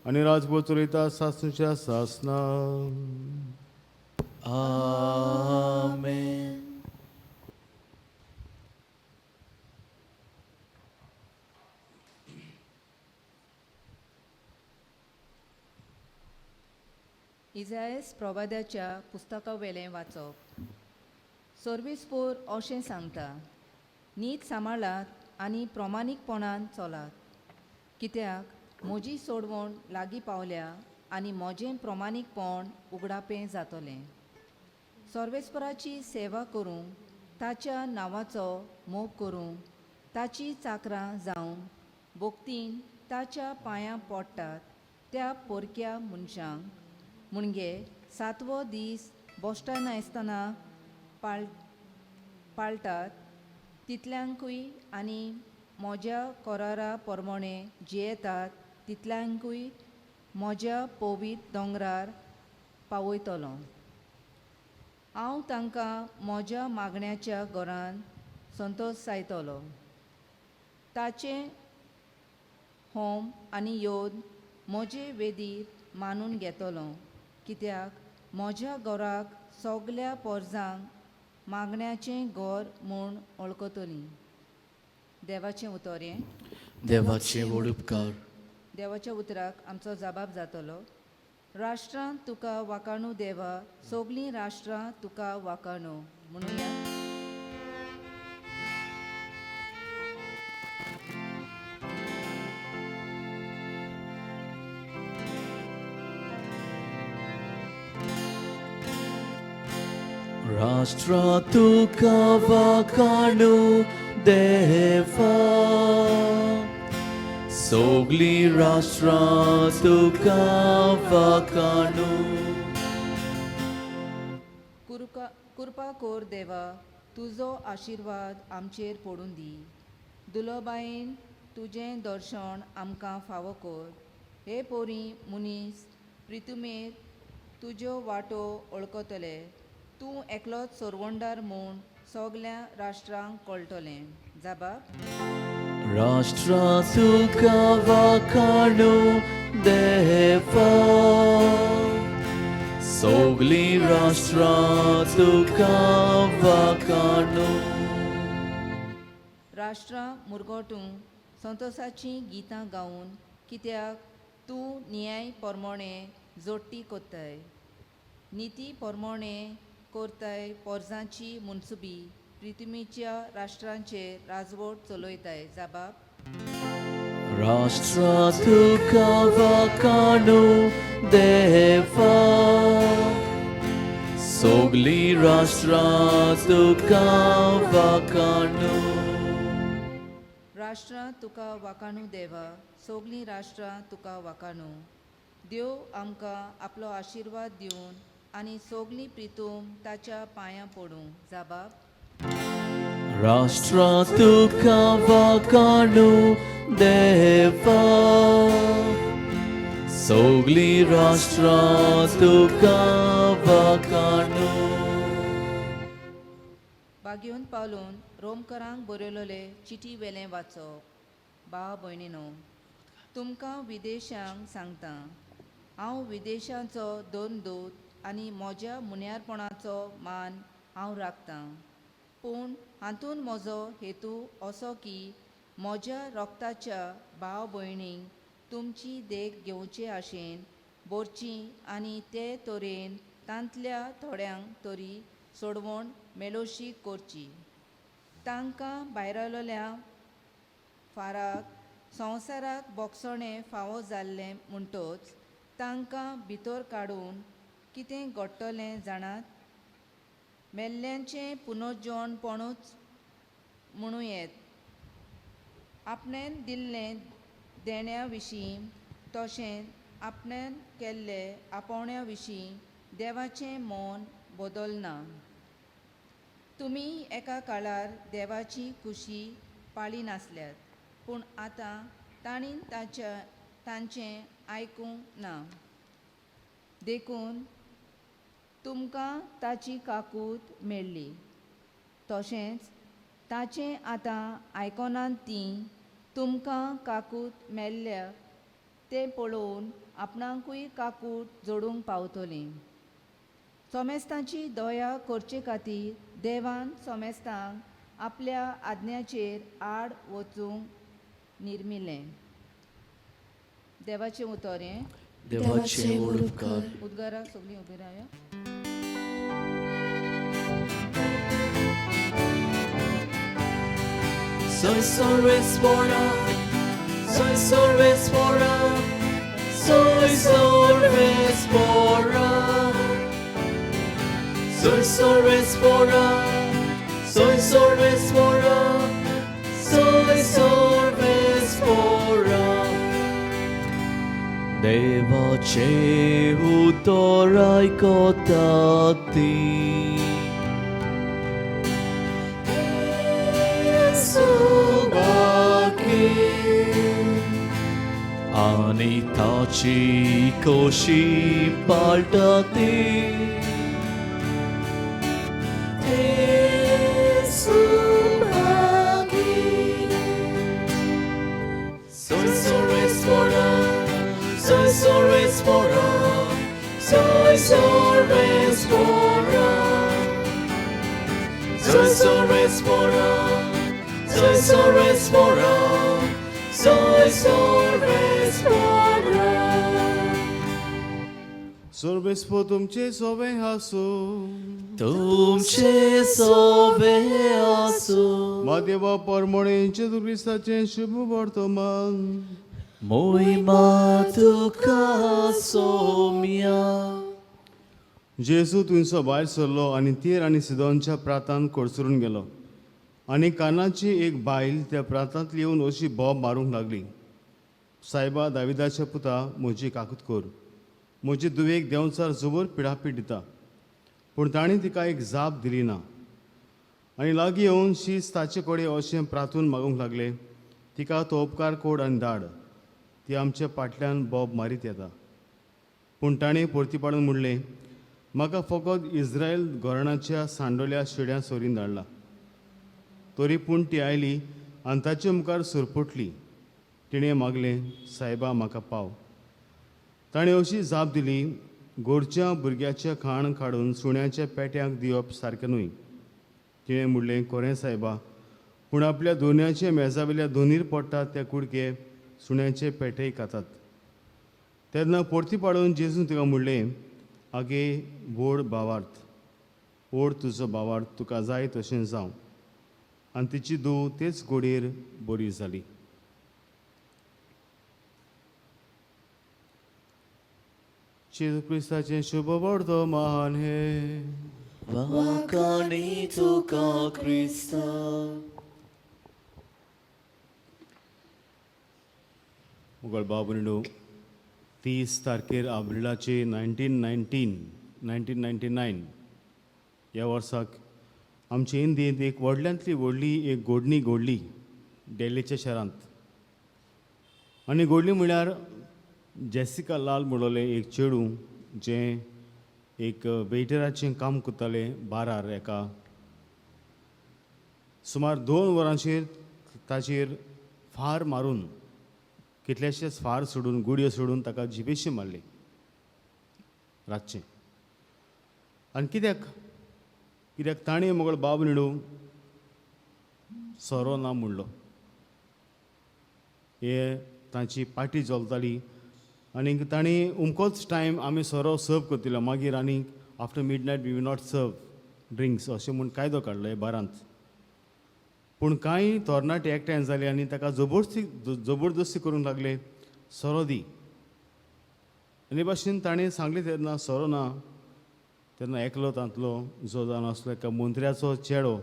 आनी राजभर चलयता सासणच्या सासना. Amen. इजायस प्रवाद्याच्या पुस्तका वेलें वाचप. सर्वेस्पोर अशें सांगता, नीत सांबाळात आनी प्रमाणीकपणान चलात, कित्याक म्हजी सोडवण लागीं पावल्या आनी म्हजें प्रमाणीकपण उगडापें जातलें. सर्वेस्पराची सेवा करूंक, ताच्या नांवाचो मोग करूंक, ताची चाकरां जावन बोगतीन ताच्या पांयां पडटात त्या पोरक्या मनशांक म्हणजे 7वो दीस बोश्टां नासतना पाळटात तितल्यांकूय आनी म्हज्या करारा प्रमाणें जियेतात तितल्यांकूय म्हज्या पवित्र दोंगरार पावयतलो. हांव तांकां म्हज्या मागण्याच्या घरान संतोश जायतलो. ताचे होम आनी योद म्हजे वेदीर मानून घेतलो, कित्याक म्हज्या घराक सगल्या पोरजांक मागण्याचें घर म्हूण वळखतलीं. देवाचें उतर हें. देवाचे व्हड उपकार. देवाच्या उतराक आमचो जबाब जातलो. राष्ट्रांत तुका वाखाणू देवा, सगलीं राष्ट्रां तुका वाखाणू म्हणुया. Rashtra tuka vakanu deva, sogli rashtra tuka vakanu. कृपा कोर देवा, तुजो आशिर्वाद आमचेर पडून दी. दुलोबायेन तुजें दर्शन आमकां फावो कर. हे पोरी मुनीस प्रितुमेर तुज्यो वाटो वळखतले. तूं एकलोच सोरवंडार म्हूण सगल्या राष्ट्रांक कळटलें. जबाब. Rashtra tuka vakanu deva, sogli rashtra tuka vakanu. राष्ट्रां मुरगोटूंक संतोशाचीं गितां गावन, कित्याक तूं न्याय प्रमाणें जोडटी कोत्ताय. निती प्रमाणें कोरताय पोरजांची मुनसुबी. प्रिथ्वीच्या राष्ट्रांचेर राजवट चलयताय. जबाब. Rashtra tuka vakanu deva, sogli rashtra tuka vakanu. राष्ट्रां तुका वाखाणू देवा, सगलीं राष्ट्रां तुका वाखाणू. देव आमकां आपलो आशिर्वाद दिवन आनी सगलीं प्रितूम ताच्या पांयां पडूं. जबाब. Rashtra tuka vakanu deva, sogli rashtra tuka vakanu. बागेवन पावलून रोमकारांक बरयलोले चिटी वेलें वाचप. भाव भयणीनो, तुमकां विदेशांक सांगता, हांव विदेशांचो दोन दूत आनी म्हज्या मुन्यारपणाचो मान हांव राखतां. पूण हातूंत म्हजो हेतू असो की म्हज्या रोगताच्या भाव भयणींक तुमची देख घेवचे आशेन भरची आनी ते तरेन तांतल्या थोड्यांक तरी सोडवण मेलोशी करची. तांकां भायरलोल्या फाराक संवसाराक बोगसणें फावो जाल्लें म्हणटच तांकां भितर काडून कितें घडटलें जाणात? मेल्ल्यांचें पुनर्जोवणपणूच म्हणू येत. आपणेन दिल्लें देण्या विशीं तशेंच आपणेन केल्ले आपोवण्या विशीं देवाचें मोन बदलना. तुमी एका काळार देवाची खुशी पाळी नासल्यात, पूण आतां ताणीन तांचें आयकूंक ना. देखून तुमकां ताची काकूट मेळ्ळी. तशेंच ताचें आतां आयकोनात तीं तुमकां काकूट मेल्ल्या तें पळोवन आपणाकूय काकूट जोडूंक पावतलीं. सोमेस्तांची दया करचे खातीर देवान सोमेस्तांक आपल्या आज्ञाचेर आड वचूंक निर्मिलें. देवाचें उतर हें. देवाचे उपकार. उद्गाराक सगळीं उबी रावया. Soy Sorvespora, soy Sorvespora, soy Sorvespora. Soy Sorvespora, soy Sorvespora, soy Sorvespora. देवाचे उतर आयकतात तीं. आणि ताची कशी पाळटाती. Soy Sorvespora, soy Sorvespora, soy Sorvespora. Soy Sorvespora, soy Sorvespora, soy Sorvespora. सोर्बेस्पो तुमचे सोबे हासू. तुमचे सोबे आसू. मादेवा परमणे जेजू क्रिस्ताचे शुभ वर्तमान. मोहिमा तुका सोम्या. जेजू थंयसो भायर सरलो आनी तीर आनी सिदोनच्या प्रांतांत कोडसरून गेलो. आनी कानाची एक बायल त्या प्रांतांत येवन अशी बोब मारूंक लागली, सायबा दाविदाच्या पुता, म्हजी काकूट कोर. म्हजे दुवेक देंवचार जबर पिडापीड दिता. पूण ताणें तिका एक जाप दिली ना. आनी लागीं येवन शीच ताचे कडेन अशें प्रार्थून मागूंक लागले, तिका तो उपकार कोड आनी धाड. ती आमच्या फाटल्यान बोब मारीत येता. पूण ताणें परती पाडून म्हणलें, म्हाका फकत इस्रायल घराण्याच्या सांडोल्या शेड्या सोरीन धाडला. तरी पूण ती आयली आनी ताचे मुखार सुरपुटली. तिणें मागलें, सायबा म्हाका पाव. ताणें अशी जाप दिली, गोरच्या भुरग्याचें खाण काडून सुण्याच्या पेट्यांक दिवप सारकें न्हय. तिणें म्हणलें, खरें सायबा, पूण आपल्या दोनयाचे मेजावेल्या दोनीर पडटात ते कुडके सुण्याचे पेटेय खातात. तेन्ना परती पाडून जेजून तिका म्हणलें, आगे व्हड भावार्थ, ओड तुजो भावार्थ, तुका जाय तशें जावं. आनी तिची धूव तेच गोडयेर बरी जाली. जेजू क्रिस्ताचें शुभ वर्तमान हे. वाकानी तुका क्रिस्ता. मुगळ बाबुनिडो 30 तारखेर एप्रिलाचे 1999 ह्या वर्साक आमचे इंदींत एक व्हडल्यांतली व्हडली एक घोडणी घोडली दिल्लीच्या शारांत. आनी घोडली म्हळ्यार जेसिका लाल म्हणलोलें एक चेडूं जें एक वेटराचें काम करतालें बारार एका. सुमार 2 वरांचेर ताचेर फार मारून, कितलेशेच फार सोडून, गुडयो सोडून ताका जिबेशी मारली रातचें. आनी कित्याक ताणें मुगळ बाब निडू सोरो ना म्हणलो. हे ताची पाटी चलताली आनी ताणें उमकोच टायम आमी सोरो सर्व करतलो. मागीर आनी after midnight we will not serve drinks अशें म्हूण कायदो काडलो हे बारांत. पूण कांय तरणाटे एकठांय जाले आनी ताका जबरदस्ती करूंक लागले, सोरो दी. आनी भाशेन ताणें सांगलें तेन्ना सोरो ना. तेन्ना एकलो तांतलो जो जावन आसलो एका मंत्र्याचो चेडो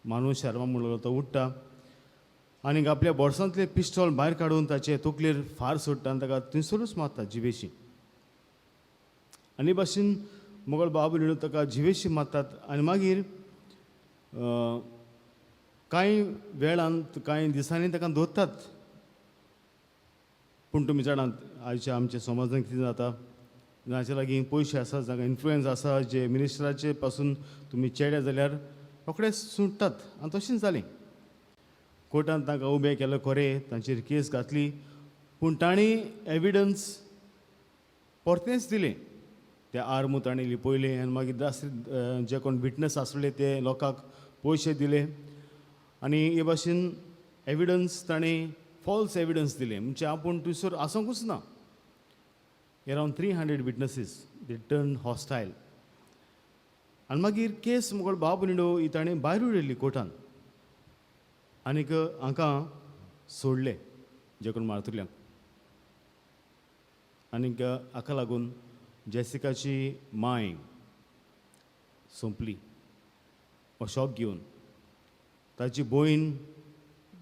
मानू शर्मा म्हणलो तो उठ्ठा आनी आपल्या बोर्सांतले पिस्टॉल भायर काडून ताचे तकलेर फार सोडटा आनी ताका थंयसरूच मारता जिवेशी. आनी भाशेन मुगळ बाबू निडू ताका जिवेशी मारतात. आनी मागीर कांय वेळांत कांय दिसांनी ताका दवरतात. पूण तुमी जाणात आयच्या आमच्या समाजांत कितें जाता, जाचे लागीं पयशे आसा, जाका इन्फ्लुएन्स आसा, जे मिनिस्टराचे पासून तुमी चेडे जाल्यार रोखडेच सुट्टात आनी तशेंच जालें. कोर्टान तांकां उबें केलें खरें, तांचेर केस घातली, पूण तांणी एविडन्स परतेंच दिलें. ते आर्म तांणी लिपयले आनी मागीर जे कोण विटनस आसले ते लोकांक पयशे दिले आनी हे भाशेन एविडन्स तांणी फॉल्स एविडन्स दिले. म्हणजे आपूण थंयसर आसोंकूच ना. Around 300 witnesses they turn hostile. आनी मागीर केस मुगोळ बाब निडो ही ताणें भायर उडयली कोर्टान आनीक हांकां सोडले जे कोण मारतुल्यांक. आनीक हाका लागून जेसिकाची माय सोंपली हो शॉक घेवन. ताची भयण,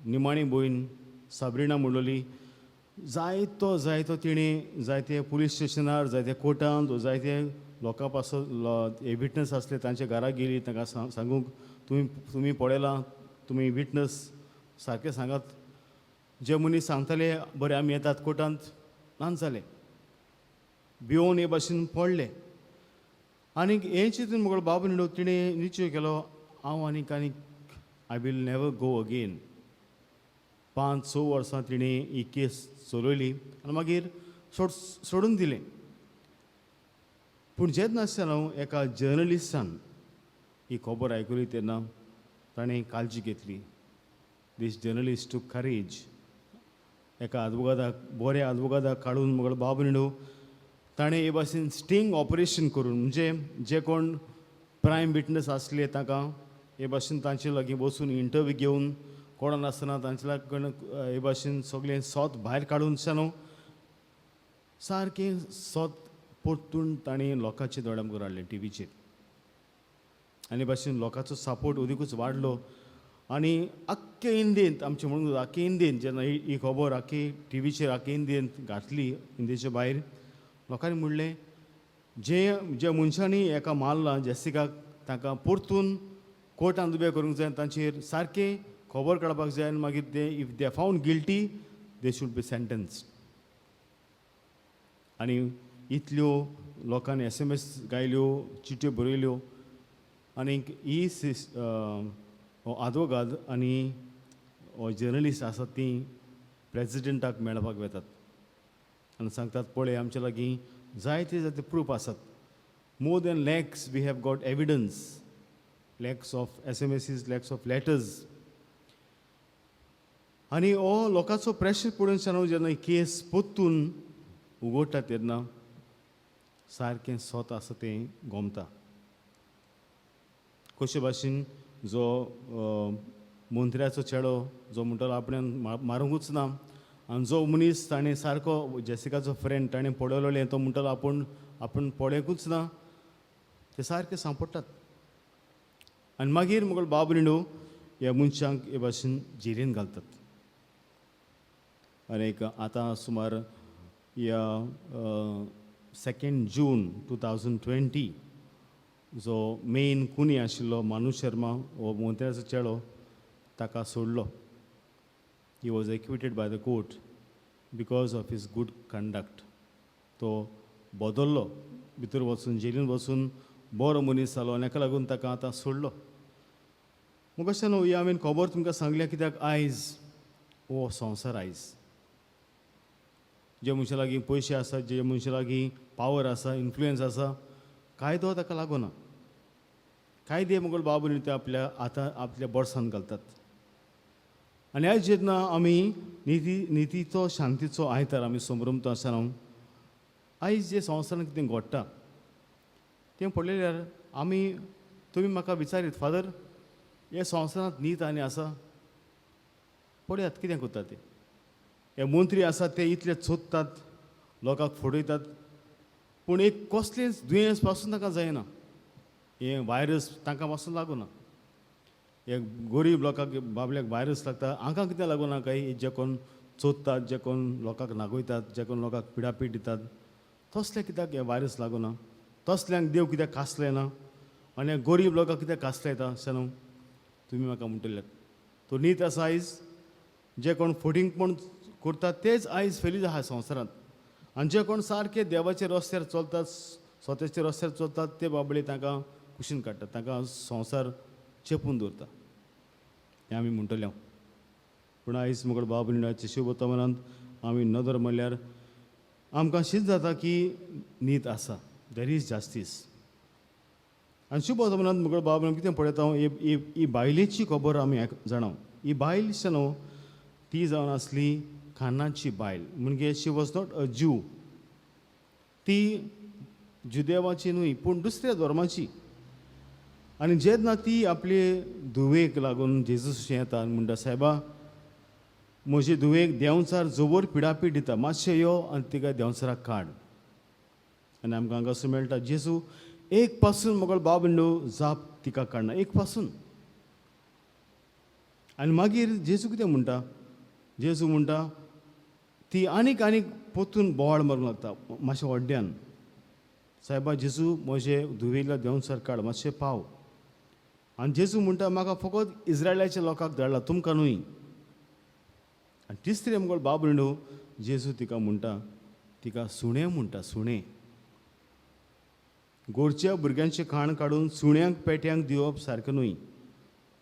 निमाणी भयण साब्रिना म्हणलोली जायतो तिणें जायते पुलीस स्टेशनार, जायते कोर्टांत, जायते लोकां पासून हे विटनस आसले तांच्या घरा गेली तांकां सांगूंक तुमी पळयलां, तुमी विटनस सारकें सांगात. जे मनीस सांगताले बरें आमी येतात कोर्टांत, नाच जाले, भिवून हे भाशेन पडले. आनीक हें चिंतून मुगोळ बाब निडो तिणें निश्चय केलो हांव आनीक I will never go again. 5-6 वर्सां तिणें ही केस चलयली आनी मागीर सोडून दिलें. पूण जेन्ना आसतना एका जर्नलिस्टान ही खबर आयकली तेन्ना ताणें काळजी घेतली. दीस जर्नलिस्ट टूक करेज. एका आदवोगादाक, बऱ्या आदवोगादाक काडून मुगोळ बाब निडो ताणें हे भाशेन स्टिंग ऑपरेशन करून, म्हणजे जे कोण प्रायम विटनस आसले तांकां हे भाशेन तांचे लागीं बसून इंटरव्यू घेवन कोण नासतना तांचे लागीं हे भाशेन सगळें सोत भायर काडून न्हू सारकें सोत परतून ताणें लोकांच्या दोळ्या मुखार हाडलें टीव्हीचेर. आनी भाशेन लोकांचो सपोर्ट उदीकूच वाडलो आनी आख्खे इंडियेंत आमचे म्हणून आख्खे इंडियेंत जेन्ना ही खबर आख्खी टीव्हीचेर आख्खे इंडियेंत घातली, इंडियेच्या भायर लोकांनी म्हणलें जे मनशांनी एका मारला जेसिकाक तांकां परतून कोर्टांत उबें करूंक जाय, तांचेर सारकें खबर काडपाक जाय आनी मागीर ते if they found guilty they should be sentenced. आनी इतल्यो लोकांनी SMS गायल्यो, चिट्यो बरयल्यो आनीक ही हो आदवोगाद आनी हो जर्नलिस्ट आसात ती प्रेजिडेंटाक मेळपाक वेतात आनी सांगतात पळय आमचे लागीं जायते प्रूफ आसात. More than lakhs we have got evidence, lakhs of SMSs, lakhs of letters. आनी हो लोकांचो प्रेशर पडून जेन्ना ही केस परतून उगडटा तेन्ना सारकें स्वता आसा तें गोमता. कशे भाशेन जो मंत्र्याचो चेडो जो म्हणटालो आपणान मारूंकूच ना आनी जो मनीस ताणें सारको जेसिकाचो फ्रेंड ताणें पडयलोलें तो म्हणटालो आपूण पडयकूच ना, ते सारके सांपडटात. आनी मागीर मुगोळ बाब निडो ह्या मनशांक हे भाशेन जेलीन घालतात. आनीक आतां सुमार ह्या 2 जून 2020 जो मेन कुनी आशिल्लो मानू शर्मा हो मंत्र्याचो चेडो ताका सोडलो. He was acquitted by the court because of his good conduct. तो बदल्लो, भितर वचून जेलीन वचून बरो मनीस जालो आनी हाका लागून ताका आतां सोडलो. मग अशें न्हू ही हांवें खबर तुमकां सांगल्या कित्याक आयज हो संवसार आयज जे मनशा लागीं पयशे आसा, जे मनशा लागीं पावर आसा, इन्फ्लुयन्स आसा, कायदो ताका लागना. कायदे मुगोळ बाब निडो ते आपल्या बोर्सान घालतात. आनी आयज जेन्ना आमी नितीचो शांतीचो आयतार आमी संभ्रमतो आसतना आयज जे संवसारांत कितें घडटा तें पळयल्यार तुमी म्हाका विचारीत फादर हे संवसारांत नीत आनी आसा पळयात कितें करता ते. हे मंत्री आसात ते इतले चोदतात, लोकांक फडयतात, पूण एक कसलेंच दुयेंस पासून तांकां जायना. हे वायरस तांकां पासून लागना. हे गरीब लोकांक बाबल्याक वायरस लागता, हांकां कितें लागना काय जे कोण चोदतात, जे कोण लोकांक नागयतात, जे कोण लोकांक पिडापीड दितात, तसले कित्याक हे वायरस लागना. तसल्यांक देव कित्याक कासले ना आनी गरीब लोकांक कित्याक कासले येता अशें न्हू तुमी म्हाका म्हणटल्यात. तो नीत आसा आयज जे कोण फटींगपण करतात तेच आयज फेलीज आहा संवसारांत. आनी जे कोण सारके देवाच्या रस्त्यार चलतात, स्वताच्या रस्त्यार चलतात ते बाबडे तांकां कुशीन काडटात, तांकां संवसार चेपून दवरता हें आमी म्हणटले हांव. पूण आयज मुगळ बाब भयणाचे शुभ वर्तमानांत आमी नदर म्हणल्यार आमकां अशीच जाता की न्हीद आसा, देर इज जस्टीस. आनी शुभ वर्तमानांत मुगळ बाब भयण कितें पळयता हांव, ही बायलेची खबर आमी जाणाव. ही बायल न्हू ती जावन आसली खानाची बायल, म्हणजे शी वॉज नॉट अ ज्यू. ती जुदेवाची न्हय पूण दुसऱ्या धर्माची. आनी जेन्ना ती आपले धुवेक लागून जेजूस येता आनी म्हणटा सायबा म्हजे धुवेक देंवचार जोवर पिडापीड दिता, मातशें यो आनी तिका देंवचाराक काड. आनी आमकां हांगा असो मेळटा जेजू एक पासून मोगळ बाब जाप तिका काडना, एक पासून. आनी मागीर जेजू कितें म्हणटा, जेजू म्हणटा ती आनीक पोतून बोवाळ मारूंक लागता मातशें व्हड्ड्यान, सायबा जेजू म्हजे धुवेला देंवचार काड, मातशें पाव. आनी जेजू म्हणटा म्हाका फकत इस्रायलाच्या लोकांक धाडला, तुमकां न्हय. आनी तिसरे मुगळ बाब जेजू तिका म्हणटा, तिका सुणें म्हणटा, सुणें. गोरच्या भुरग्यांचें खाण काडून सुण्यांक पेट्यांक दिवप सारकें न्हय.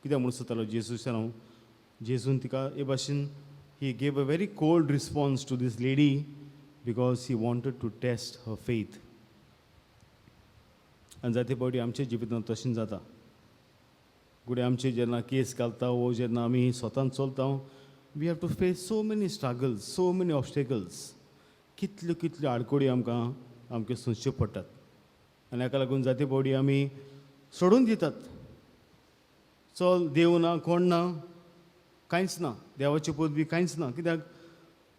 कित्याक म्हणून सोदतालो जेजूसान हांव, जेजून तिका हे भाशेन he gave a very cold response to this lady because he wanted to test her faith. आनी जाते फावटी आमच्या जिवितांत तशें जाता. फुडें आमचे जेन्ना केस घालता वो जेन्ना आमी स्वतान चलता, we have to face so many struggles, so many obstacles. कितल्यो आडकोडी आमकां सोंसच्यो पडटात. आनी हाका लागून जाते फावटी आमी सोडून दितात. चल देव ना, कोण ना, कांयच ना, देवाची पदवी कांयच ना. कित्याक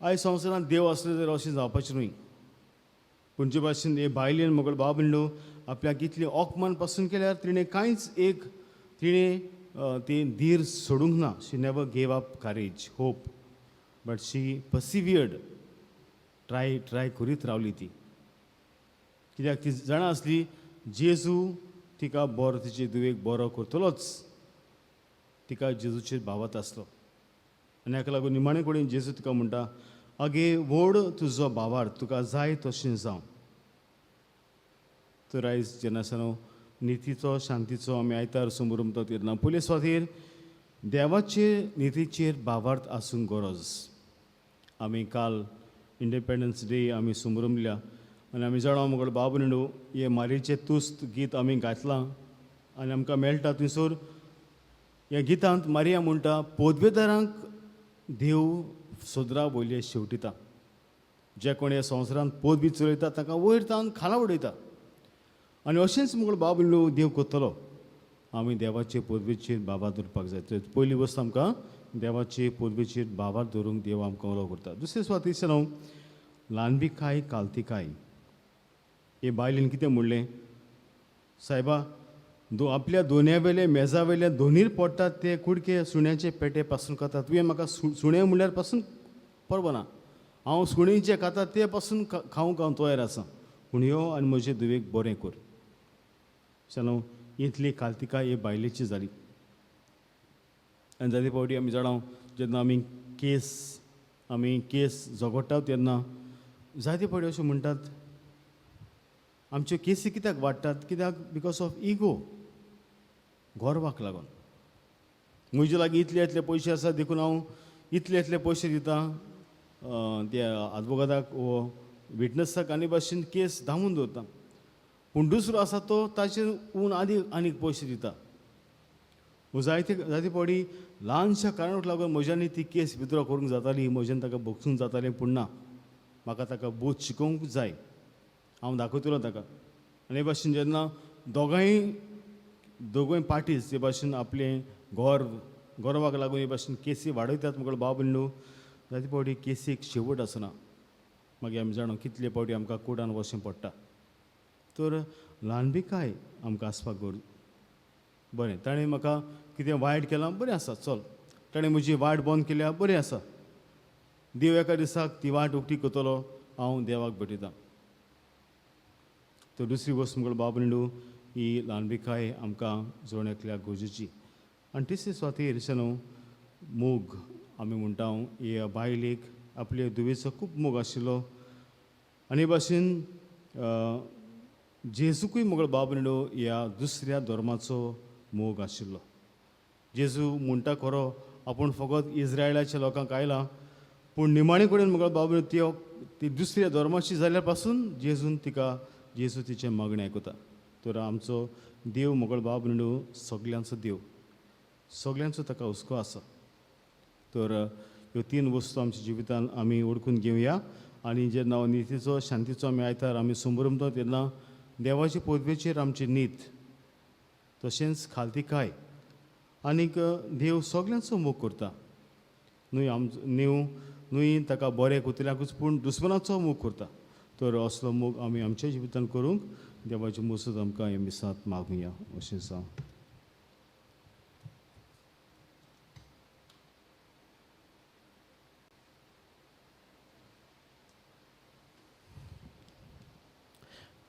आयज संवसारांत देव आसलो जाल्यार अशें जावपाचें न्हय. पूण जे भाशेन हे बायलेन मोगळ बाब आपल्याक इतलें ओकमान पासून केल्यार तिणें कांयच तें धीर सोडूंक ना. She never gave up courage, hope, but she persevered. Try करीत रावली ती. कित्याक ती जाणा आसली जेजू तिका बरो, तिचे दुवेक बरो करतलोच. तिका जेजूचेर भावत आसलो. आनी हाका लागून निमाणे कडेन जेजू तिका म्हणटा, आगे व्हड तुजो भावार्थ, तुका जाय तशें जावं. तर आयज जेन्ना सावन नितीचो, शांतीचो आमी आयतार समारंभ तेन्ना पयले सुवातेर देवाचे नितीचेर भावार्थ आसूंक गरज. आमी काल इंडिपेंडन्स डे आमी समारंभल्या आनी आमी जाणा मुगळ बाब हे मारीचें तुस्त गीत आमी घातलां. आनी आमकां मेळटा थंयसर ह्या गितांत मारिया म्हणटा, पदवेदारांक देव सोदरा वयले शेवटिता. जे कोण ह्या संवसारांत पदवी चलयता ताका वयर तावन खाला उडयता. आनी अशेंच मुगळ बाब देव करतलो. आमी देवाचे पदवेचेर बाबार दवरपाक जाय. तर पयली वस्त आमकां देवाचे पदवेचेर बाबार दवरूंक देव आमकां उलो करता. दुसरे सुवातेर हांव ल्हानबी काय कालती काय हे बायलेन कितें म्हणलें, सायबा आपल्या दोनया वेले मेजा वेले दोनीर पडटात ते कुडके सुण्याचे पेटे पासून खातात. तुवें म्हाका सुणें म्हणल्यार पासून परवना. हांव सुणीं जे खाता ते पासून खावंक हांव तयार आसा. पूण यो आनी म्हजे धुवेक बरें कर. चलो इतली कालतिका हे बायलेची जाली. आनी जाते फावटी आमी जाणां जेन्ना आमी केस झगडटात तेन्ना जायते फावटी अशें म्हणटात आमच्यो केसी कित्याक वाडटात, कित्याक बिकॉज ऑफ इगो, गोरवाक लागून. म्हजे लागीं इतले पयशे आसा देखून हांव इतले पयशे दिता त्या आदवोगादाक वो विटनसाक आनी भाशेन केस धांवून दवरता. पूण दुसरो आसा तो ताचेर उन आनीक पयशे दिता. जायते फावटी ल्हानशा कारणाक लागून म्हज्यानी ती केस विथड्रॉ करूंक जाताली, म्हज्यान ताका भोगसूंक जातालें. पूण ना, म्हाका ताका बोध शिकोवंक जाय, हांव दाखयतलो ताका. आनी हे भाशेन जेन्ना दोगूय पार्टीज हे भाशेन आपलें गोरवाक लागून हे भाशेन केसी वाडयतात मुगळ बाब जायते फावटी केसीक शेवट आसना. मागीर आमी जाणा कितले फावटी आमकां कोर्टान वचचें पडटा. तर ल्हानबिकाय आमकां आसपाक बरें. ताणें म्हाका कितें वायट केलां, बरें आसा, चल. ताणें म्हजी वाट बंद केल्या, बरें आसा. देव एका दिसाक ती वाट उक्ती करतलो, हांव देवाक भेटयतां. तर दुसरी वस्त मुगळ बाब ही ल्हानबिकाय आमकां जोड एकल्या गरजेची. आनी तिसरे सुवातेर मोग आमी म्हणटा हे बायलेक आपले दुवेचो खूब मोग आशिल्लो. आनी हे भाशेन जेजूकूय मुगळ बाब ह्या दुसऱ्या धर्माचो मोग आशिल्लो. जेजू म्हणटा खरो आपूण फकत इस्रायलाच्या लोकांक आयला, पूण निमाणे कडेन म्हाका बाबा ती दुसऱ्या धर्माची जाल्ल्या पासून जेजू तिचें मागणें आयकता. तर आमचो देव मोगळ बाब न्हू सगल्यांचो देव, सगल्यांचो ताका हुस्को आसा. तर ह्यो 3 वस्तू आमच्या जिवितान आमी ओळखून घेवया. आनी जेन्ना नितीचो शांतीचो आमी आयतार आमी संभ्रमतो तेन्ना देवाचे पदवेचेर आमची नीत, तशेंच खालतिकाय आनीक देव सगल्यांचो मोग करता. न्हय ताका बरें कुतल्याकूच पूण दुस्मनाचो मोग करता. तर असलो मोग आमी आमच्या जिवितान करूंक देवाची मजत आमकां ह्या मिसांत मागुया अशें सांग.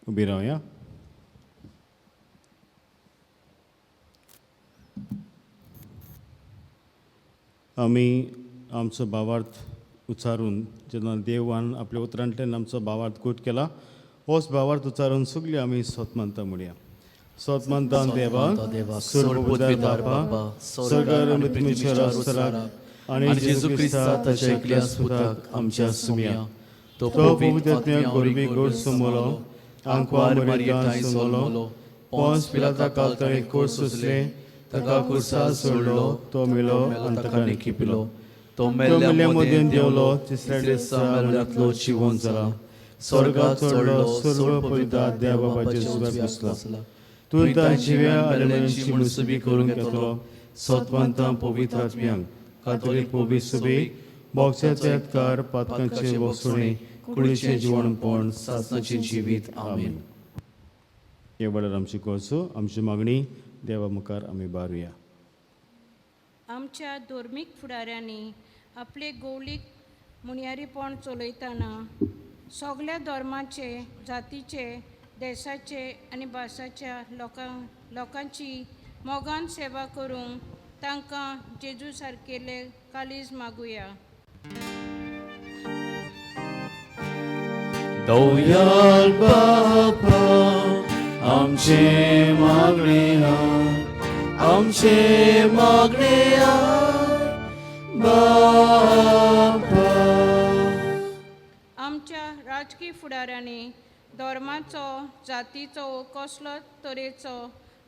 उबी रावया. आमी आमचो भावार्थ उच्चारून जेन्ना देवान आपल्या उतरांतल्यान आमचो भावार्थ कोट केला, होच भावार्थ उच्चारून सगळीं आमी सोतमानता म्हणया. सोतमानता देवा, सर्वोपकार बापा, सगळ्या पृथ्वीचेर आसतला आनी जेजू क्रिस्ता ताच्या एकल्या सुताक आमच्या सुमया. तो पवित्र आत्म्याक गोरवी गोड समोलो, आंकवार मारियान समोलो, पोंस पिलाता कालतळे कोर सुसले, ताका कुर्सार सोडलो, तो मेलो आनी ताका निखिपिलो. तो मेल्ल्या मदीं देवलो, तिसऱ्या दिसा मेल्ल्यांतलो जिवंत जाला. स्वर्गात चडलो, सर्व पवित्र देवा बापाचेर सुवात बसला. तूं त्या जिव्या आलेल्यांची मुनसुबी करूंक येतलो. सोतमानता पवित्र आत्म्यांक, कातोलीक पवित्र सभेक, बोगद्याचे येतकार, पातकांचे वसुणे, कुडीचें जिवणपण, सासणाचें जिवीत. आमीन. हे वेळार आमची कोसो आमची मागणी देवा मुखार आमी बारुया. आमच्या धर्मीक फुडाऱ्यांनी आपले गवळीक मुनियारीपण चलयतना सगळ्या धर्माचे, जातीचे, देशाचे आनी भासाच्या लोकांची मोगान सेवा करूंक तांकां जेजू सारकेले कालीज मागुया. दयाल बापा, आमचे मागणे बापा. आमच्या राजकीय फुडाऱ्यांनी धर्माचो, जातीचो, कसलो तरेचो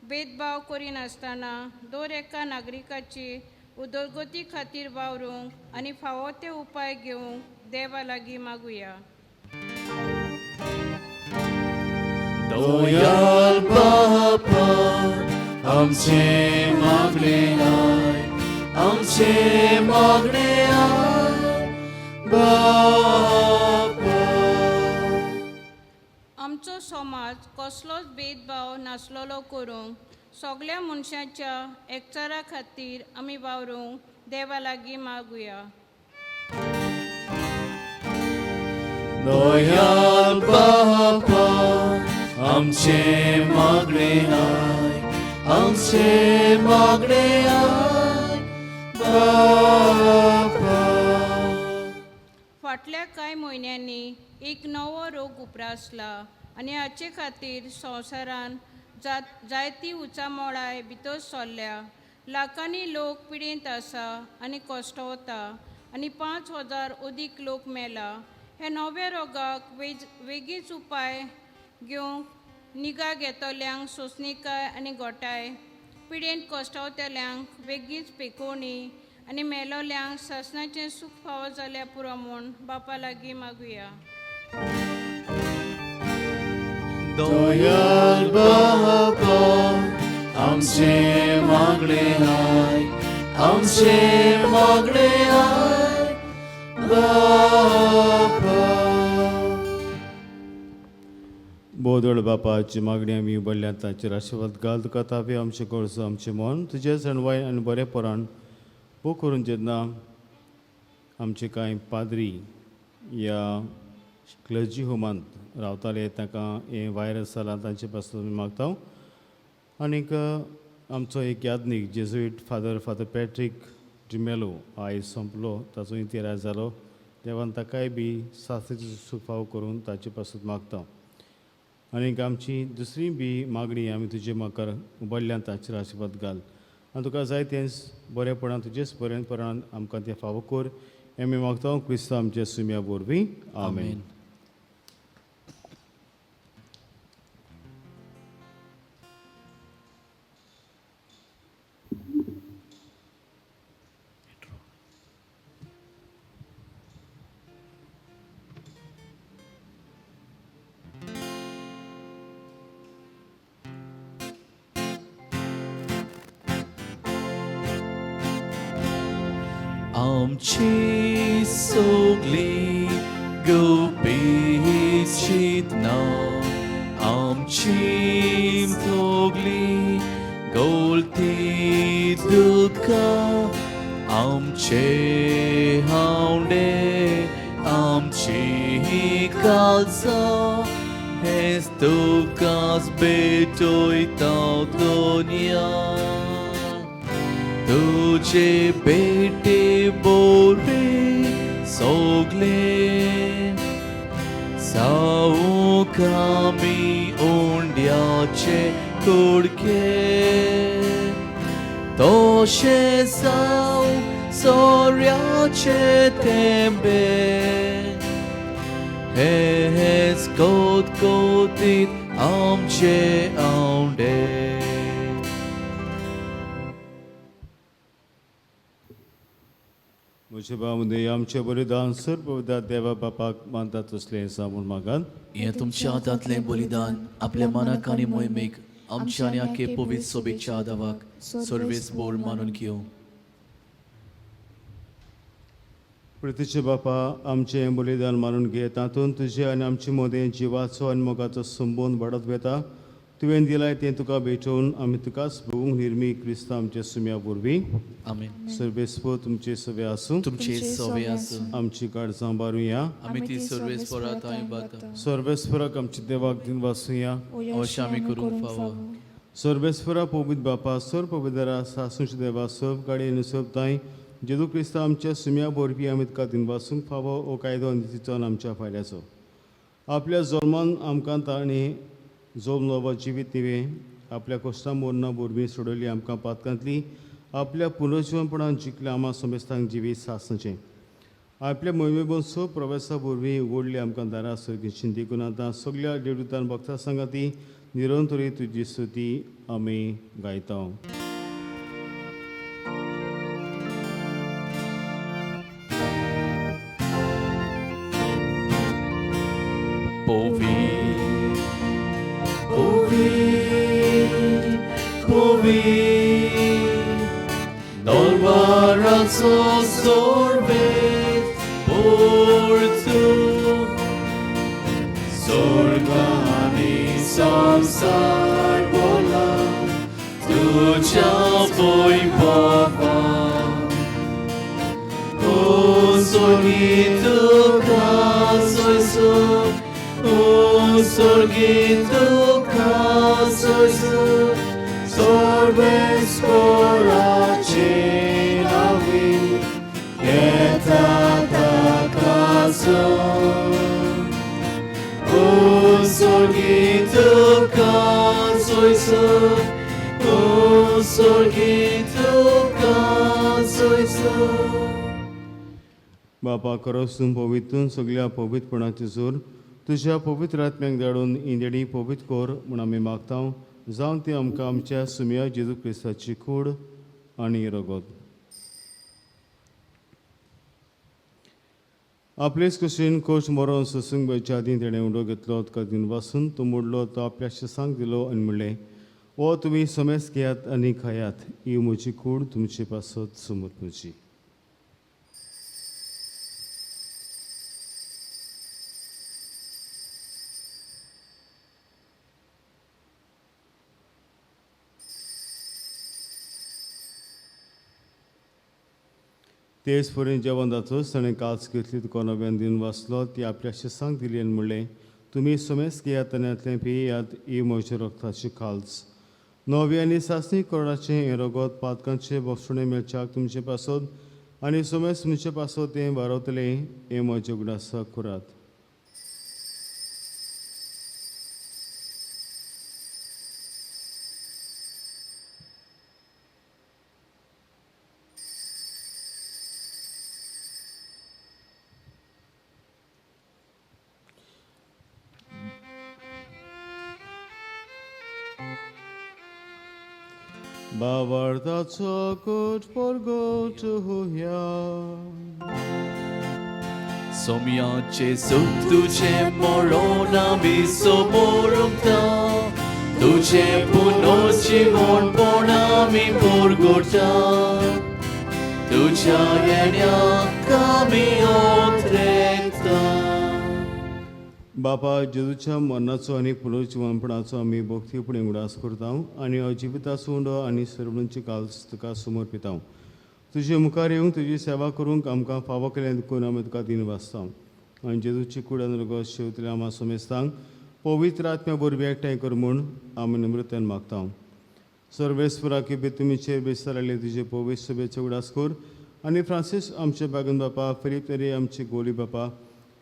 भेदभाव करिनासतना दर एका नागरिकाची उदरगती खातीर वावरूंक आनी फावो ते उपाय घेवंक देवा लागीं मागुया. दयाल बापा, आमचे मागणे बापा. आमचो समाज कसलोच भेदभाव नासलोलो करूंक सगळ्या मनशांच्या एकचारा खातीर आमी वावरूंक देवा लागीं मागुया. दयाल बापा, आमचे मागणे बापा. फाटल्या कांय म्हयन्यांनी एक नवो रोग उप्रासला आनी हाचे खातीर संवसारान जायती उचामोळाय भितर सरल्या. लाखांनी लोक पिडेंत आसा आनी कश्टावता आनी 5,000 अदीक लोक मेला. हे नव्या रोगाक वेगीच उपाय घेवंक निगा घेतल्यांक सोंसणीकाय आनी गोठाय, पिडेंत कश्टावतल्यांक वेगळीच पेकोवणी आनी मेलोल्यांक सासणाचें सूख फावो जाल्या पुरो म्हूण बापा लागीं मागुया. दयाल बापा, आमचे मागणे बापा. बोदळ बापाची मागणी आमी उबडल्यात ताचेर आशिर्वाद घाल. तुका ताबे आमचे कडचो आमचें मन तुजे सणवाय आनी बरेपणान पो करून जेन्ना आमचे कांय पाद्री ह्या क्लर्जी होमांत रावताले ताका हें वायरस जाला तांचे पासून मागता. आनीक आमचो एक यादनीक जेजुईट फादर पॅट्रीक डिमेलो आयज संपलो, ताचो इतिराय जालो. देवान ताकाय बी सासरीचो सूख फावो करून ताचे पासून मागता. आनीक आमची दुसरी बी मागणी आमी तुजे मुखार उबडल्यान ताचेर आशिर्वाद घाल. आनी तुका जाय तें बरेपणान तुजेच बरेपणान आमकां तें फावो कर हें आमी मागता क्रिस्तांव आमच्या सुम्या वरवीं आमेन. आमची सगळी गुपित ना आमची सगळी गलती दुःखा आमचे हावडे आमची काळजां हेच तुकाच भेटयता दुनिया तुझे बेटे बोरे सोगले साऊक आमी उंड्याचे कुडके तोशे साव सोऱ्याचे तेंबे हेच कोतकोतीत आमचे आवडे. म्हज्या भावंदे आमचें बलिदान सर्व देवा बापाक मानतात तसलें सांगून मागात. हें तुमच्या हातांतलें बलिदान आपल्या मनाक आनी मोहिमेक आमच्या आनी आखे पवित्र सोबेच्या आदावाक सर्वेस बोल मानून घेवं. प्रितीचे बापा आमचें बलिदान मानून घे तातूंत तुजें आनी आमचे मदें जिवाचो आनी मोगाचो संबंद वाडत वेता तुवें दिलाय तें तुका भेटोवन आमी तुकाच भोवूंक निर्मी क्रिस्तांव आमच्या सुम्या वरवीं आमेन. सर्वेस्व तुमचे सवे आसूं तुमचे सवे आसूं आमची काळजां बारुया आमी ती सर्वेस्परात बाता सर्वेस्वराक आमच्या देवाक दिन वासुया अशें आमी करूंक फावो. सर्वेस्वरा पवित्र बापा सर पवित्रा सासूंचे देवा सब गाडी आनी सब ताई जेजू क्रिस्तांव आमच्या सुम्या वरवीं आमी तुका दिन वासूंक फावो हो कायदो नितीचो आमच्या फायद्याचो आपल्या जल्मान आमकां ताणें जोम नवो जिवीत दिवें आपल्या कश्टां मोरना वरवीं सोडली आमकां पातकांतली आपल्या पुनर्जीवनपणान जिखल्या आमा समेस्तांक जिवीत सासचें आपल्या मोहिमेबून स प्रवेशा वरवीं उगडली आमकां दारां सर्गेची देखून आतां सगळ्या देवदूतान भक्तां सांगाती निरंतरी तुजी स्तुती आमी गायता. Norvarazo sorbet portu Sorgani samsar bola Tuja poi baba O sorgito casoiso O sorgito casoiso Sorbes corace navi Etata caso O sorgito casoiso O sorgito casoiso बापा करसून पवित्रून सगळ्या पवित्रपणाची जोर तुज्या पवित्र आत्म्याक धाडून इंदेडी पवित्र कोर म्हूण आमी मागता जावं ती आमकां आमच्या सुम्या जेजू क्रिस्ताची कूड आनी रगत आपलेच कुशीन कोच मरोन ससूंक बेच्या आदीं तेणें उडो घेतलो तुका दिन वासून तो मोडलो तो आपल्या शिसांक दिलो आनी म्हणलें ओ तुमी समेस घेयात आनी खायात ही म्हजी कूड तुमचे पासत समोर म्हजी. तेच पर्यंत जेवण जातच ताणें काच घेतली तुका नव्यान दिन वाचलो ती आपल्या शिसांक दिली आनी म्हणलें तुमी समेस घेयात आनी यातलें पियेयात ही म्हज्या रक्ताची खालच नवे आनी सासणी कोरडाचें हें रगत पातकांचे बक्षणे मेळच्याक तुमचे पासत आनी समेस तुमचे पासत तें वारवतलें हें म्हजें गुणासा करात. Bavartaco good for go to huya. सोम्याचे सुख तुझे मरण आमी समोरुंता तुझे पुनर्जीवन पण आमी मुरगोटा तुझ्या येण्याक आमी ओत्रेकता. बापा जेजूच्या मरणाचो आनी पुनर्जीवनपणाचो आमी भक्तीपणे उडास करता आनी अजिवितासून आनी सर्वांची काल तुका समर्पिता. तुजे मुखार येवंक तुजी सेवा करूंक आमकां फावो केलें देखून आमी तुका दिन वाचता आनी जेजूची कुडान रगत शेवतले आमा समेस्तांक पवित्र आत्म्या बरोबर एकठांय कर म्हूण आमी नम्रतेन मागता. सर्वेस्परा की बी तुमीचेर बेस्तार आयले तुजे पवित्र सभेचे उडास कर आनी फ्रांसीस आमचे बागन बापा फिलीप नेरी आमचे गोली बापा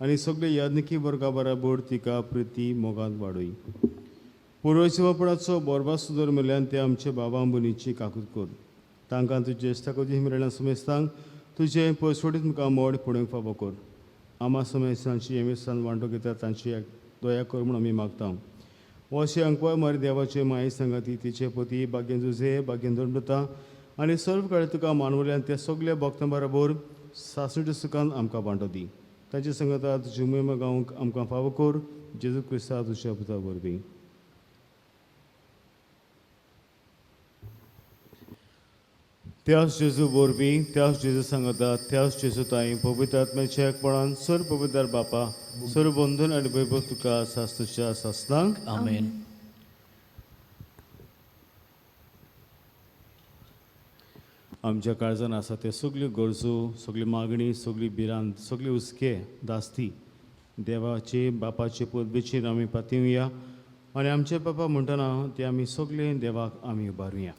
आनी सगळे यादनिकी वर्गा बराबर तिका प्रिती मोगान वाडय. पुरोजीवपणाचो बोरबा सुदर मेल्यान ते आमचे बाबा भयणीची काकूत कर. तांकां तुजे इश्टाकोती मेळना समेस्तांक तुजे पयसोडीत मुखार मोड फुडें फावो कर. आमा समेस्तांची येमेस्तान वांटो घेता तांची दया कर म्हूण आमी मागता. अशें अंकवाय मारी देवाचे माये सांगाती तिचे पती भाग्यन जुजे भाग्यन दंडता आनी सर्व काळ तुका मानवल्यान त्या सगळ्या भक्तां बरोबर सासणटी सुखान आमकां वांटो दी. ताचे सांगता तुजी महिमा गावंक आमकां फावो कर. जेजू क्रिस्ता तुज्या पुता वरवीं. त्याच जेजू वरवीं त्याच जेजू सांगता त्याच जेजू ताई पवित्र आत्म्याच्या एकपणान सर्व पवित्र बापा सर्व बंधन आनी वैभव तुका सास्तुच्या सासनांक. आमेन. आमच्या काळजान आसा ते सगल्यो गरजो सगळी मागणी सगळी भिरांत सगळे उस्के दास्ती देवाचे बापाचे पदवेचेर आमी पातयुया आनी आमचे बापा म्हणटना ते आमी सगळे देवाक आमी उबारुया.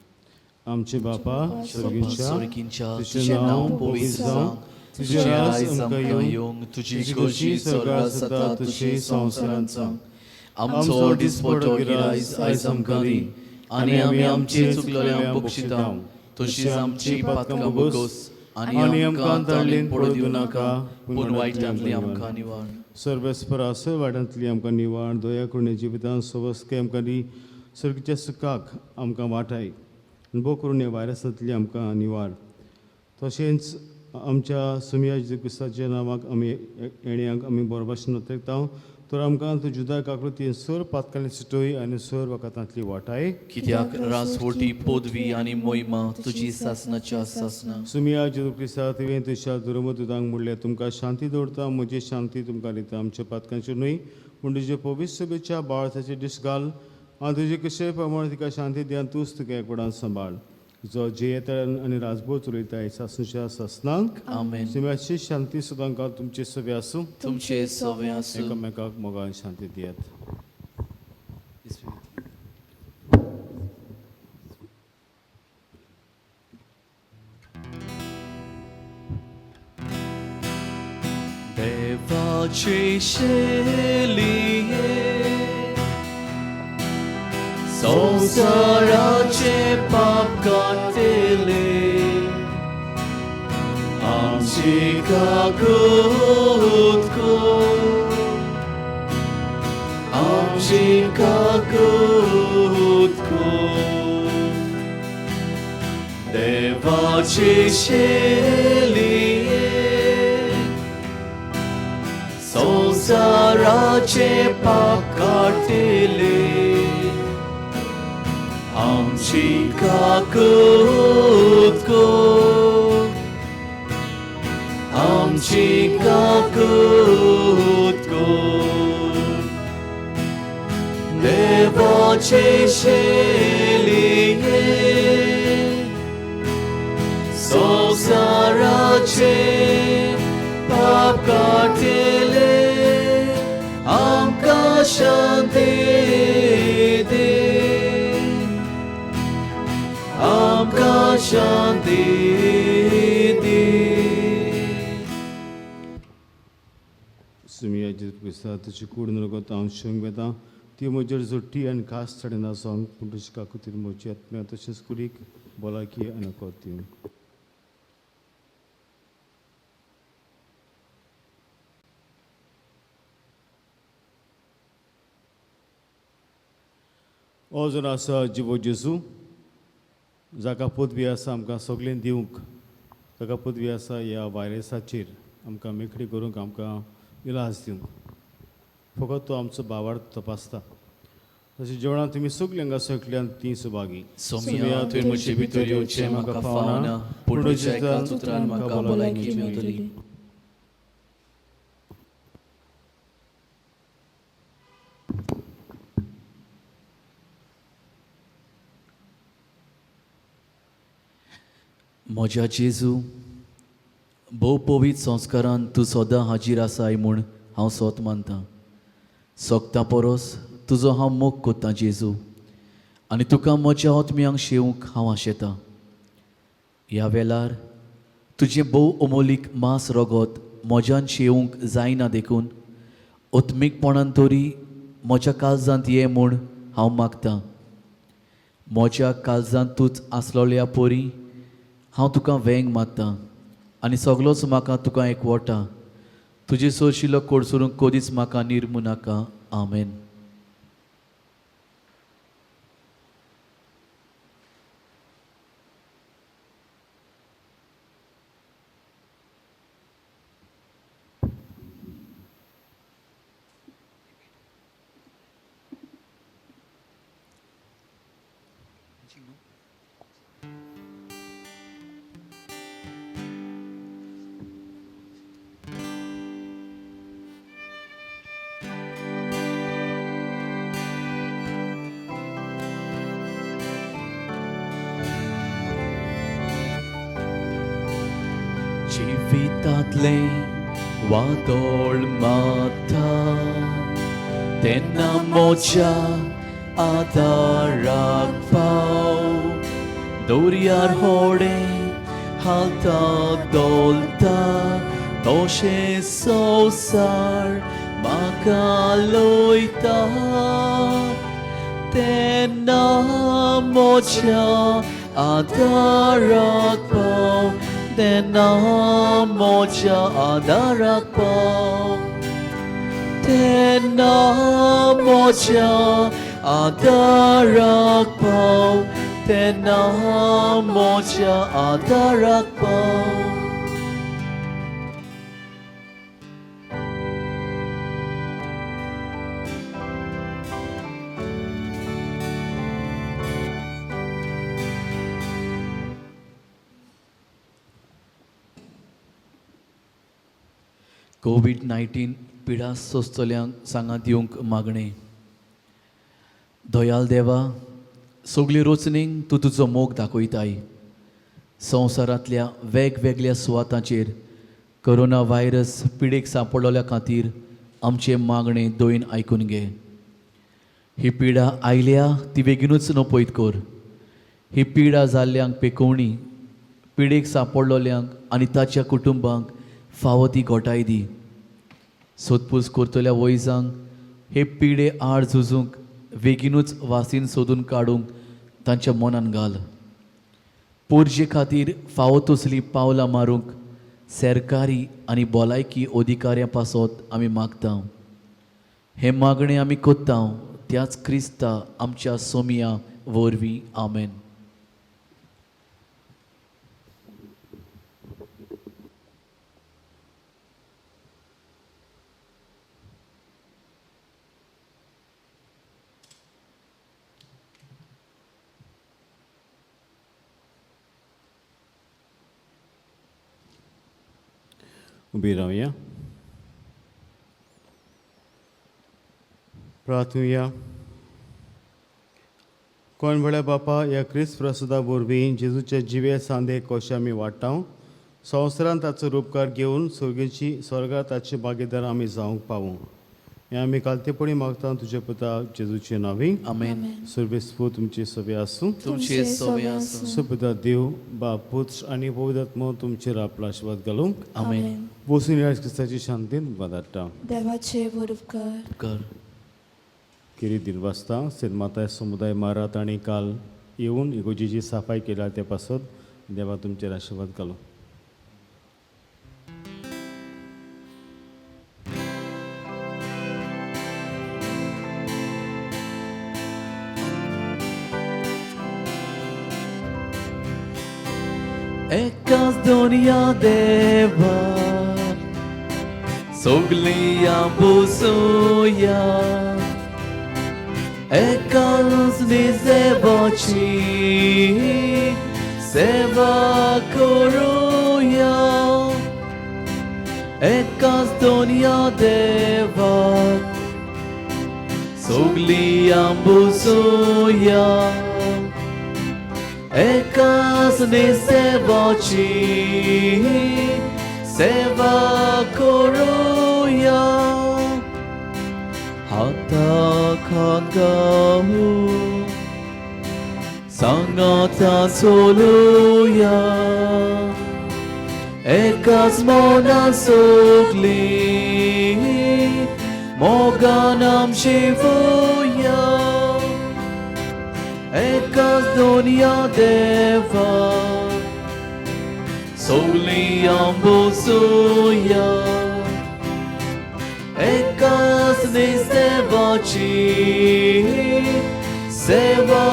आमचे बापा स्वर्गींच्या तुझे नांव पवित्र जावं तुझे राज आमकां येवंक तुजी खोशी स्वर्गांत जाता तशी संवसारांत जावं. आमचो दिसपटो गिरायज आयज आमकां दी आनी आमी आमचे चुकलेल्यांक बक्षिता तशीच आमची पातकां बगोस आनी आमकां ताळणेन पडूं दिवं नाका पूण वायटांतली आमकां निवाड. सर्वेस्परा असो वाड्यांतली आमकां निवाड दया करून जिवितांत सवस्के आमकां दी सर्गीच्या सुखाक आमकां वाटाय बो करून हे वायरसांतली आमकां निवाड. तशेंच आमच्या सुमया जेजू क्रिस्ताच्या नांवाक आमी येण्याक आमी बरो भाशेन नोंदयता तर आमकां तूं जुदाय काकृती सर पातकांतली सुटोय आनी सर वखदांतली वाटाय. कित्याक रासवटी पदवी आनी मोहिमा तुजी सासनाच्या सासना. सुमया जेजू क्रिस्ता तुवें तुज्या दुर्मदुदांक म्हणलें तुमकां शांती दवरता म्हजी शांती तुमकां दिता. आमच्या पातकांचेर न्हय पूण तुजे पवित्र सभेच्या बाळाचे दिस घाल आनी तुजे कशे प्रमाण तिका शांती दियान तूंच तुका एकवटान सांबाळ. जो जे येता आनी राजभोव चलयता सासुच्या सासनांक. आमेन. सुमयाची शांती सदां काल तुमचे सवे आसूं. तुमचे सवे आसूं. एकामेकाक मोगान शांती दियात. देवाचे शेलिये संसाराचे पाप काटेले आमची काकूत कर आमची काकूत कर. देवाचे शेलिये संसाराचे पाप काटेले आमची काकूत कर आमची काकूत कर. देवाचे शेलिये संसाराचे पाप काटेले आमकां शांती दे आमकां शांती दी. सुमया जेजू क्रिस्ता तुजी कूड नरगत हांव शेवंक वेता ती म्हजेर जोडटी आनी खास चडना जावंक पूण तुजी काकुतीर म्हजी आत्म्या तशेंच कुडीक भलायकी आनी कोती. हो जर आसा जिवो जेजू जाका पदवी आसा आमकां सगळें दिवंक, ताका पदवी आसा ह्या व्हायरसाचेर आमकां मेखळी करूंक आमकां इलाज दिवंक. फकत तो आमचो भावार्थ तपासता. तशें जेवणाक तुमी सगळीं हांगा सकल्यान ती सुभागी. सोमिया तुवें म्हजे भितर येवचें म्हाका फावना, पूण तुज्या एकाच उतरान म्हाका भलायकी मेळटली. म्हज्या जेजू, भोव पवित्र संस्कारान तूं सदां हाजीर आसाय म्हूण हांव सोत मानतां. सोगता परोस तुजो हांव मोग कोत्तां जेजू, आनी तुका म्हज्या आत्म्यांक शेवंक हांव आशेतां. ह्या वेळार तुजें भोव अमोलीक मांस रगत म्हज्यान शेवंक जायना देखून ओत्मीकपणान तरी म्हज्या काळजांत ये म्हूण हांव मागतां. म्हज्या काळजांत तूंच आसलोल्या पोरी हांव तुका वेंग मागतां, आनी सगलोच म्हाका तुका एकवटा. तुजे सोरशिल्लो कोडसरूंक कदींच म्हाका निर्मू नाका. आमेन. जिवितांतले वादळ माता तेन्ना म्हज्या आदाराक पाव. दर्यार होडे हालता दोलता तशें संवसार म्हाका लोयता. तेन्ना म्हज्या आदाराक पाव, तेन्ना म्हज्या आदाराक पाव. तेन्ना म्हज्या आदाराक पाव, तेन्ना म्हज्या आदाराक पाव. कोविड-19 पिडा सोंसतल्यांक सांगा दिवंक मागणें. दयाल देवा, सगळी रोचणींक तूं तुजो मोग दाखयताय. संवसारांतल्या वेगवेगळ्या सुवातांचेर कोरोना व्हायरस पिडेक सांपडलोल्या खातीर आमचे मागणें दोयन आयकून घे. ही पिडा आयल्या ती बेगीनूच नपयत कर. ही पिडा जाल्ल्यांक पेकोवणी, पिडेक सांपडलोल्यांक आनी ताच्या कुटुंबांक फावो ती घोटाय दी. सोदपूस करतल्या वैजांक हे पिडे आड झुजूंक बेगीनूच वासीन सोदून काडूंक तांच्या मनान घाल. पोरजे खातीर फावो तसली पावलां मारूंक सरकारी आनी भलायकी अधिकाऱ्यां पासत आमी मागता. हे मागणें आमी कोत्ता त्याच क्रिस्ता आमच्या सोमिया वरवीं. आमेन. उबी रावया. प्रार्थुया. कोण बळ्या बापा ह्या क्रिस्त प्रसादा वरवीं जेजूच्या जिवे सांदे कशे आमी वाडटाव. संवसारांत ताचो उपकार घेवन स्वर्गांत ताचे भागीदार आमी जावंक पावूं. हें आमी कालतेपणी मागता तुजे पुता जेजूचे नांवी. आमेन. सर्वेस्पू तुमची सभे आसूं. तुमचे सोवे आसूं. सुपिता देव बाप पुत्र आनी पवित्रात्मा तुमचेर आपलो आशिर्वाद घालूंक. आमेन. बसून ह्या क्रिस्ताची शांतीन वादाडटा. देवाचे उपकार कर. किरी दिनवासता सिद्धमाता समुदाय मारात आनी काल येवन इगोजीची साफाई केल्या ते पासत देवा तुमचेर आशिर्वाद घालूं. एकाच दोनया देवा सगळी आंबुसूया एकाच देवाची सेवा करूया एकाच दोनया देवा सगळी आंबुसूया एकाच देवाची सेवा करूया हाताक हात घालून सांगाता चलुया एकाच मना सगळी मोगान आमची वया एकाच दोनया देवा सगळी आंबुसूया एकाच देवाची सेवा